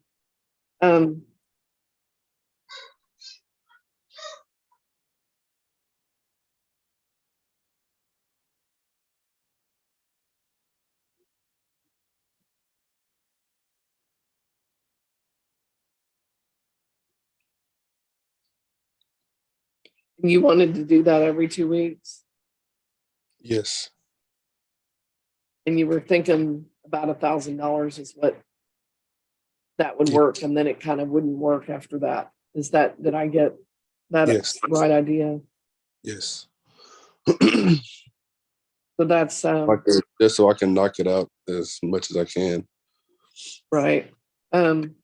S1: You wanted to do that every 2 weeks,
S20: Yes.
S1: and you were thinking about $1,000 is what that would work, and then it kind of wouldn't work after that. Did I get that
S20: Yes.
S1: right idea?
S20: Yes.
S1: So that's
S20: Just so I can knock it out as much as I can.
S1: right. Tell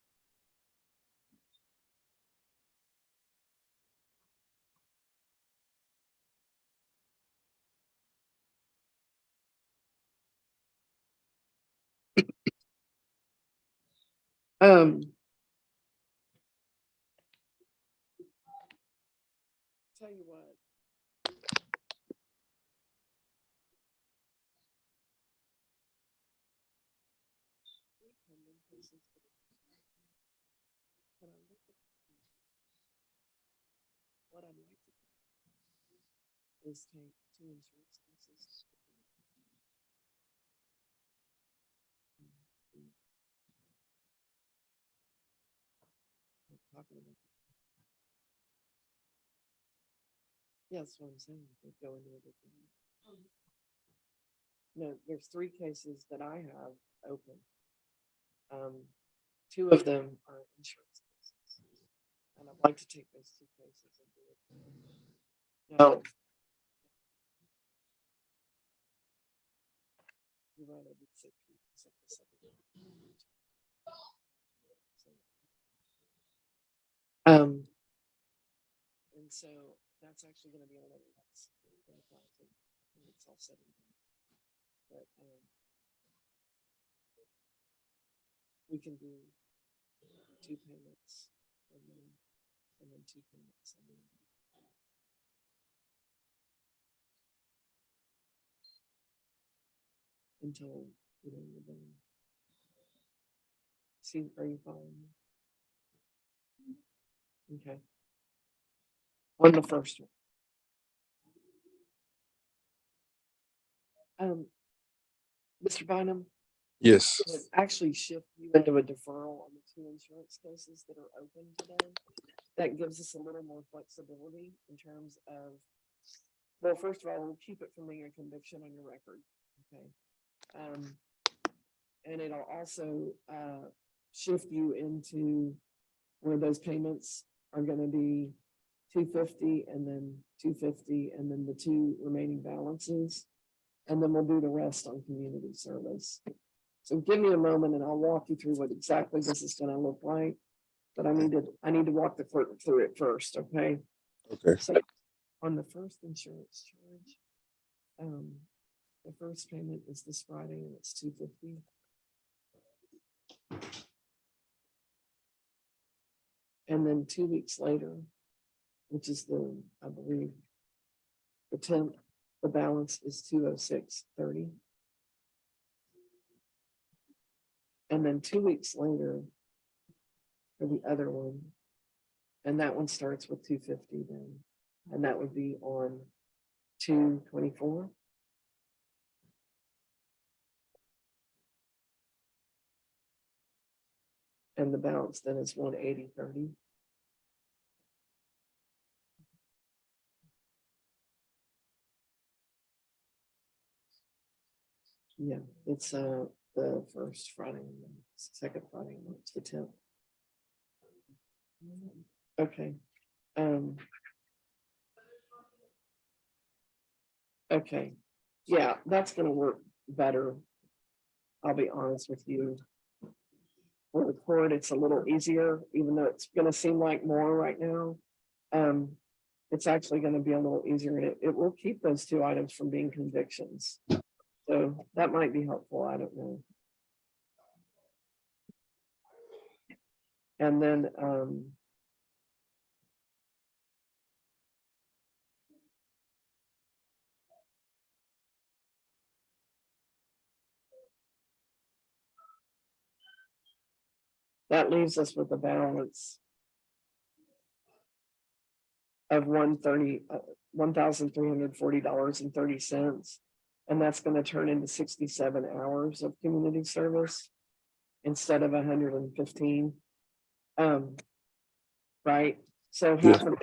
S1: you what. What I'd like to do is take two insurance cases. talking about. Yeah, that's what I'm saying. They go into a different. No, there's 3 cases that I have open. 2 of them are insurance cases. And I'd like to take those 2 cases and do it. No. You're right, I did say 3. And so that's actually going to be a little less than 1,000. It's all said and done. But we can do 2 payments and then 2 payments. Until you know you're done. See, are you following me? Okay. On the first one. Mr. Bynum,
S20: Yes.
S1: would actually shift you into a deferral on the 2 insurance cases that are open today. That gives us a little more flexibility in terms of, well, first of all, we'll keep it from being a conviction on your record. Okay. And it'll also shift you into where those payments are going to be $250 and then $250 and then the 2 remaining balances. And then we'll do the rest on community service. So give me a moment and I'll walk you through what exactly this is going to look like. But I need to walk the clerk through it first, okay?
S20: Okay.
S1: So on the first insurance charge, the first payment is this Friday and it's $250. And then 2 weeks later, which is I believe, the 10th, the balance is $206.30. And then 2 weeks later for the other one, and that one starts with $250 then, and that would be on 2/24. And the balance then is $180.30. Yeah, it's the first Friday, and the second Friday, March the 10th. Okay. Okay. Yeah, that's gonna work better. I'll be honest with you. For the court, it's a little easier, even though it's gonna seem like more right now. It's actually gonna be a little easier, and it will keep those 2 items from being convictions. So that might be helpful, I don't know. And then, that leaves us with a balance of $1,340.30. And that's going to turn into 67 hours of community service instead of 115. Right. So half of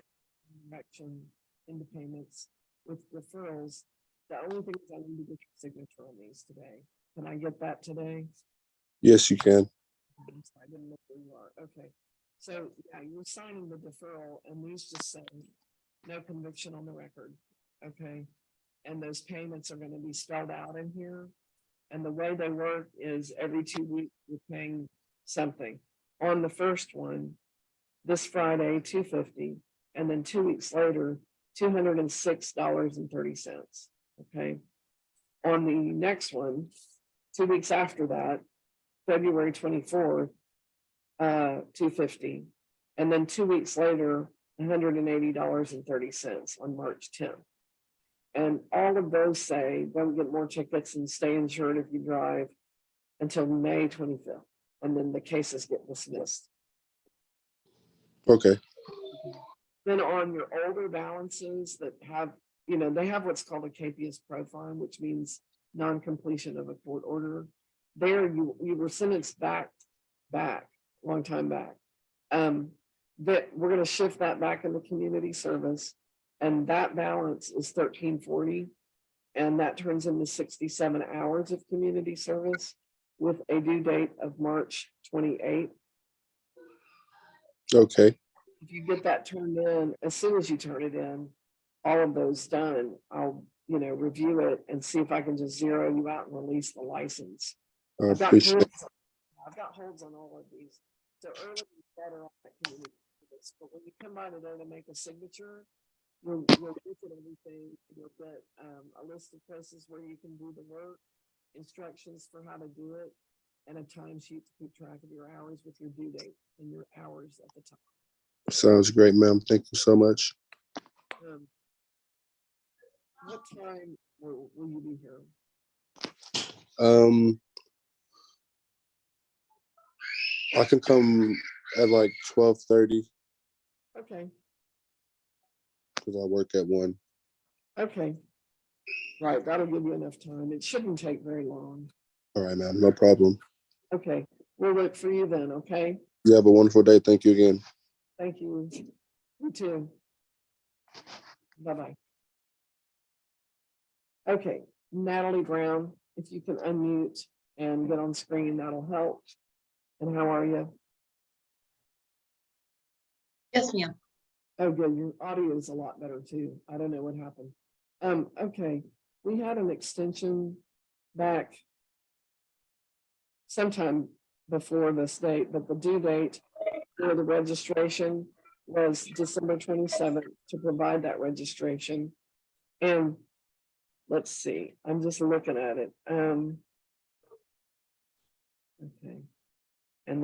S1: direction into payments with referrals. The only thing is I need to get your signature on these today. Can I get that today?
S20: Yes, you can.
S1: I didn't know where you are. Okay. So yeah, you're signing the deferral and these just say no conviction on the record. Okay. And those payments are going to be spelled out in here. And the way they work is every 2 weeks you're paying something. On the first one, this Friday, $250, and then 2 weeks later, $206.30. Okay. On the next one, 2 weeks after that, February 24th, $250, and then 2 weeks later, $180.30 on March 10th. And all of those say don't get more tickets and stay insured if you drive until May 25th, and then the cases get dismissed.
S20: Okay.
S1: Then on your older balances that have, they have what's called a KPS profile, which means non-completion of a court order. There you were sentenced back, long time back. that we're gonna shift that back into community service. And that balance is 1340. And that turns into 67 hours of community service with a due date of March 28th.
S20: Okay.
S1: If you get that turned in, as soon as you turn it in, all of those done, I'll, review it and see if I can just zero you out and release the license.
S20: I
S1: I've got
S20: appreciate it.
S1: holds, I've got holds on all of these. So early is better on that community service, but when you come by today to make a signature, you'll look at everything, you'll get a list of places where you can do the work, instructions for how to do it, and a timesheet to keep track of your hours with your due date and your hours at the top.
S20: Sounds great, ma'am. Thank you so much.
S1: What time will you be here?
S20: I can come at like 12:30
S1: Okay,
S20: because I work at 1.
S1: okay. Right, that'll give you enough time. It shouldn't take very long.
S20: All right, ma'am. No problem.
S1: Okay, we'll look for you then, okay?
S20: You have a wonderful day. Thank you again.
S1: Thank you. You too. Bye-bye. Okay, Natalie Brown, if you can unmute and get on screen, that'll help. And how are you?
S10: Yes, ma'am.
S1: Oh, good. Your audio is a lot better too. I don't know what happened. Okay, we had an extension back sometime before this date, but the due date for the registration was December 27th to provide that registration. And let's see, I'm just looking at it. Okay. And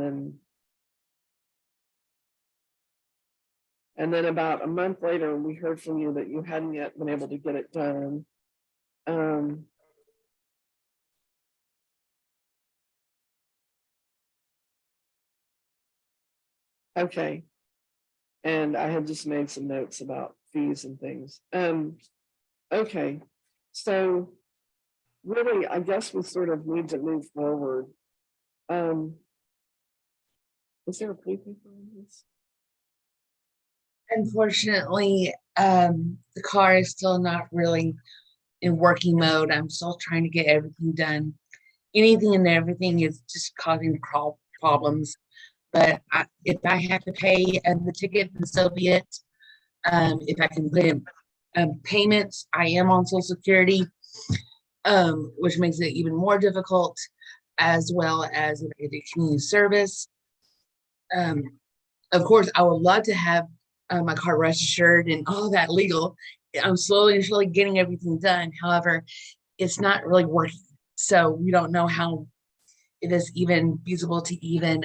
S1: then about a month later, we heard from you that you hadn't yet been able to get it done. Okay. And I had just made some notes about fees and things. Okay. So really, I guess we sort of need to move forward. Is there a plea paper on this?
S10: Unfortunately, the car is still not really in working mode. I'm still trying to get everything done. Anything and everything is just causing problems. But if I have to pay the ticket, then so be it. If I can put in payments, I am on Social Security, which makes it even more difficult, as well as if I do community service. Of course, I would love to have my car registered and all that legal. I'm slowly and surely getting everything done. However, it's not really working. So we don't know how it is even feasible to even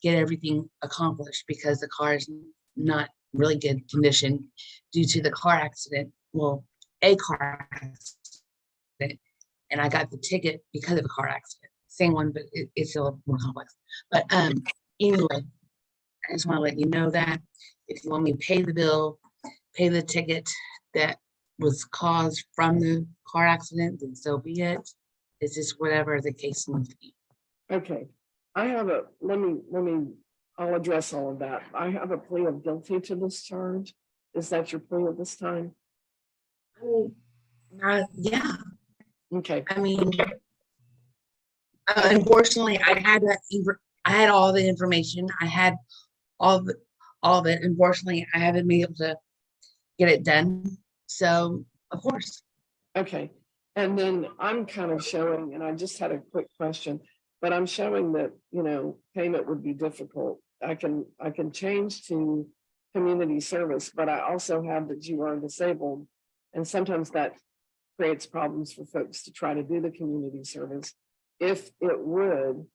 S10: get everything accomplished because the car is not really good condition due to the car accident. Well, a car accident, and I got the ticket because of a car accident. Same one, but it's a little more complex. But anyway, I just want to let you know that if you want me to pay the bill, pay the ticket that was caused from the car accident, then so be it. It's just whatever the case may be.
S1: Okay, I have I'll address all of that. I have a plea of guilty to this charge. Is that your plea at this time?
S10: Yeah.
S1: Okay.
S10: I mean, unfortunately, I had all the information. I had all of it. Unfortunately, I haven't been able to get it done. So, of course.
S1: Okay. And then I'm kind of showing, and I just had a quick question, but I'm showing that, payment would be difficult. I can change to community service, but I also have that you are disabled. And sometimes that creates problems for folks to try to do the community service. If it would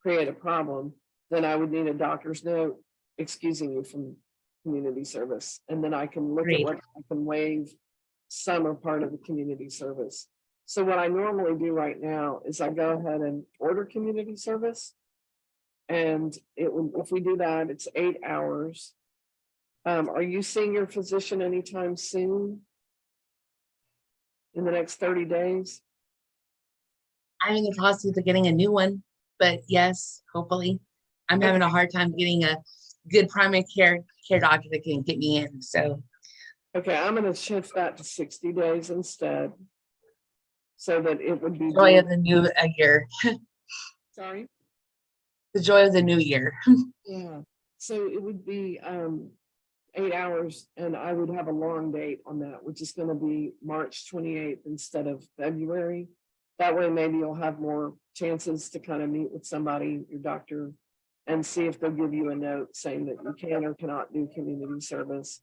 S1: create a problem, then I would need a doctor's note excusing you from community service. And then I can look at what I can waive some or part of the community service. So what I normally do right now is I go ahead and order community service. And if we do that, it's 8 hours. Are you seeing your physician anytime soon? In the next 30 days?
S10: I'm in the process of getting a new one, but yes, hopefully. I'm having a hard time getting a good primary care doctor that can get me in. So
S1: Okay, I'm gonna shift that to 60 days instead. So that it would be.
S10: joy of the new year.
S1: Sorry?
S10: The joy of the new year.
S1: Yeah, so it would be 8 hours and I would have a long date on that, which is gonna be March 28th instead of February. That way maybe you'll have more chances to kind of meet with somebody, your doctor, and see if they'll give you a note saying that you can or cannot do community service.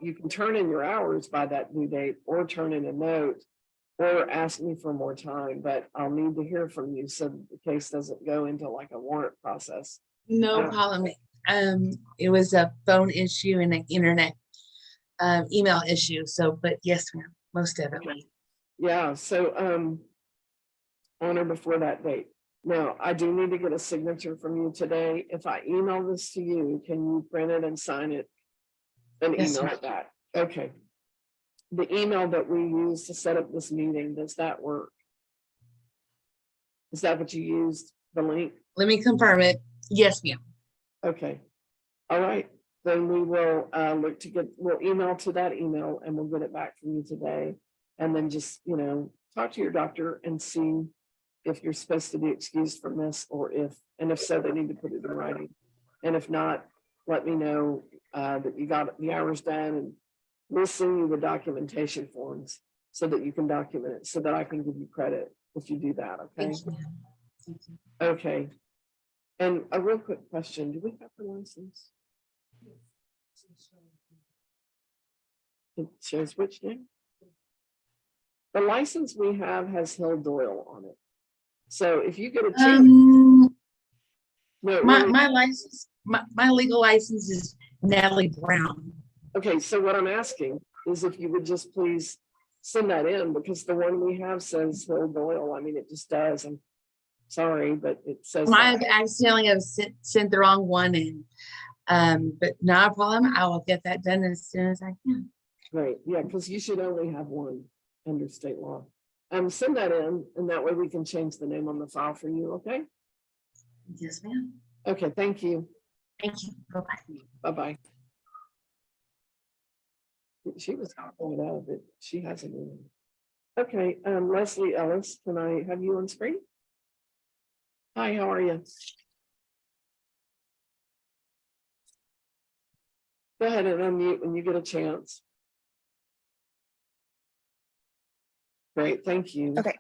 S1: You can turn in your hours by that due date or turn in a note or ask me for more time, but I'll need to hear from you so that the case doesn't go into like a warrant process.
S10: No problem. It was a phone issue and an internet email issue. So, but yes, ma'am, most definitely.
S1: Yeah, so on or before that date. Now, I do need to get a signature from you today. If I email this to you, can you print it and sign it and
S10: Yes,
S1: email
S10: ma'am.
S1: it back? Okay. The email that we use to set up this meeting, does that work? Is that what you used, the link?
S10: Let me confirm it. Yes, ma'am.
S1: Okay. All right. Then we will look to we'll email to that email and we'll get it back from you today. And then just, talk to your doctor and see if you're supposed to be excused from this or and if so, they need to put it in writing. And if not, let me know that you got the hours done and we'll send you the documentation forms so that you can document it so that I can give you credit if you do that. Okay.
S10: Thank you, ma'am. Thank you.
S1: Okay. And a real quick question, do we have the license? It shows which name? The license we have has Hill Doyle on it. So if you get a chance. No,
S10: My license, my legal license is Natalie Brown.
S1: Okay, so what I'm asking is if you would just please send that in because the one we have says Hill Doyle. I mean, it just does. I'm sorry, but it says.
S10: I accidentally have sent the wrong one in. But not a problem. I will get that done as soon as I can.
S1: Great, yeah, because you should only have one under state law. Send that in, and that way we can change the name on the file for you, okay?
S10: Yes, ma'am.
S1: Okay, thank you.
S10: Thank you. Bye-bye.
S1: Bye-bye. She was calling it out, but she hasn't even. Okay, Leslie Ellis, can I have you on screen? Hi, how are you? Go ahead and unmute when you get a chance. Great, thank you.
S6: Okay.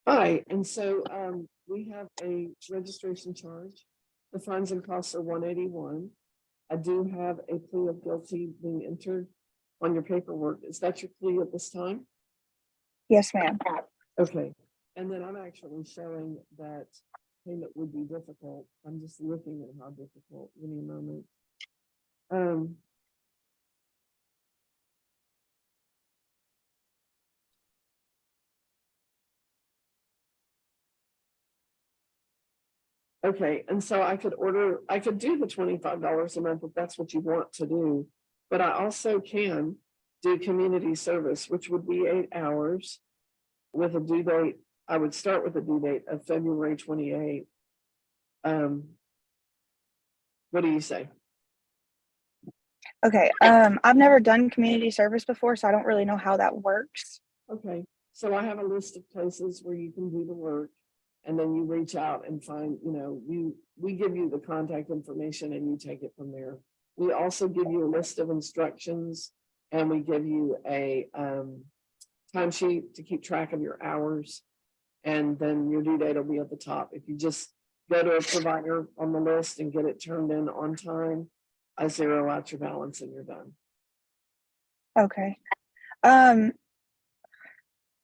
S1: Hi, and so we have a registration charge. The fines and costs are $181. I do have a plea of guilty being entered on your paperwork. Is that your plea at this time?
S6: Yes, ma'am.
S1: Okay, and then I'm actually showing that payment would be difficult. I'm just looking at how difficult. Give me a moment. Okay, and so I could do the $25 a month if that's what you want to do, but I also can do community service, which would be 8 hours with a due date. I would start with a due date of February 28th. What do you say?
S6: Okay. I've never done community service before, so I don't really know how that works.
S1: Okay, so I have a list of places where you can do the work. And then you reach out and find, we give you the contact information and you take it from there. We also give you a list of instructions and we give you a timesheet to keep track of your hours. And then your due date will be at the top. If you just go to a provider on the list and get it turned in on time, I zero out your balance and you're done.
S6: Okay.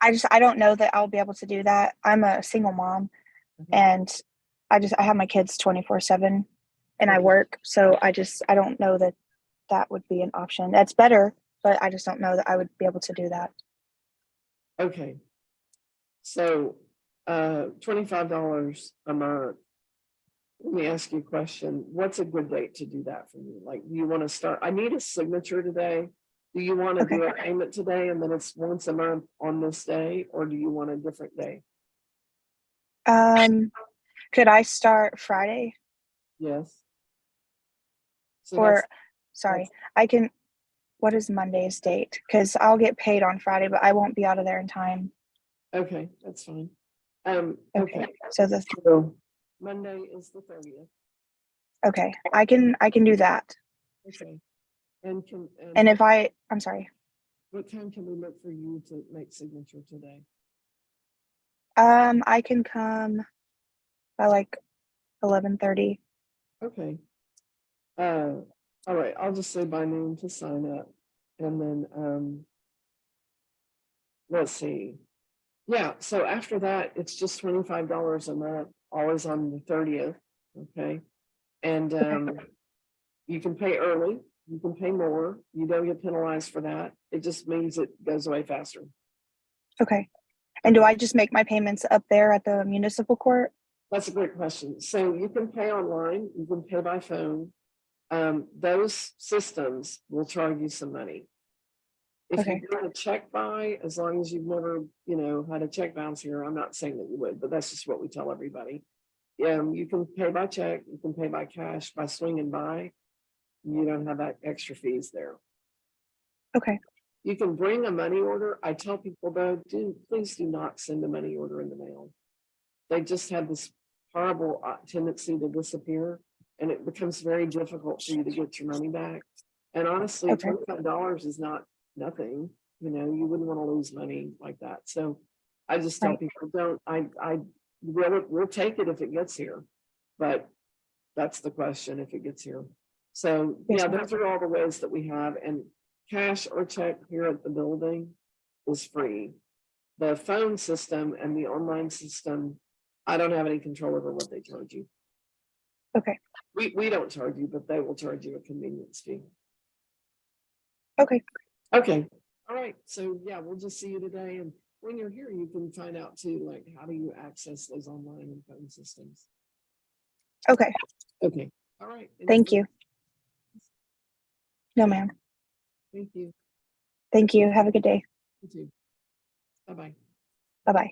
S6: I don't know that I'll be able to do that. I'm a single mom and I have my kids 24/7 and I work. So I don't know that that would be an option. That's better, but I just don't know that I would be able to do that.
S1: Okay. So $25 a month. Let me ask you a question. What's a good date to do that for you? Like, do you want to start? I need a signature today. Do you want to do a payment today and then it's once a month on this day, or do you want a different day?
S6: Could I start Friday?
S1: Yes. So
S6: Or, sorry, I can, what is Monday's date? Because I'll get paid on Friday, but I won't be out of there in time.
S1: Okay, that's fine. Okay.
S6: So
S1: So Monday is the 30th.
S6: okay, I can do that.
S1: Okay. And
S6: And if I'm sorry,
S1: what time can we look for you to make signature today?
S6: I can come by like 11:30.
S1: Okay. All right, I'll just say by noon to sign up. And then let's see. Yeah, so after that, it's just $25 a month, always on the 30th. Okay. And you can pay early, you can pay more, you don't get penalized for that. It just means it goes away faster.
S6: Okay. And do I just make my payments up there at the municipal court?
S1: That's a great question. So you can pay online, you can pay by phone. Those systems will charge you some money. If
S6: Okay.
S1: you do a check buy, as long as you've never, had a check bounce here, I'm not saying that you would, but that's just what we tell everybody. You can pay by check, you can pay by cash, by swing and buy. You don't have that extra fees there.
S6: Okay.
S1: You can bring a money order. I tell people though, please do not send a money order in the mail. They just have this horrible tendency to disappear, and it becomes very difficult for you to get your money back. And honestly,
S6: Okay.
S1: $25 is not nothing. You wouldn't want to lose money like that. So I just tell
S6: Right.
S1: people, we'll take it if it gets here, but that's the question, if it gets here. So
S6: Yes,
S1: yeah,
S6: ma'am.
S1: those are all the ways that we have, and cash or check here at the building is free. The phone system and the online system, I don't have any control over what they charge you.
S6: Okay.
S1: We don't charge you, but they will charge you a convenience fee.
S6: Okay.
S1: Okay. All right. So yeah, we'll just see you today. And when you're here, you can find out too, like, how do you access those online and phone systems?
S6: Okay.
S1: Okay. All right.
S6: Thank you. No, ma'am.
S1: Thank you.
S6: Thank you. Have a good day.
S1: You too. Bye-bye.
S6: Bye-bye.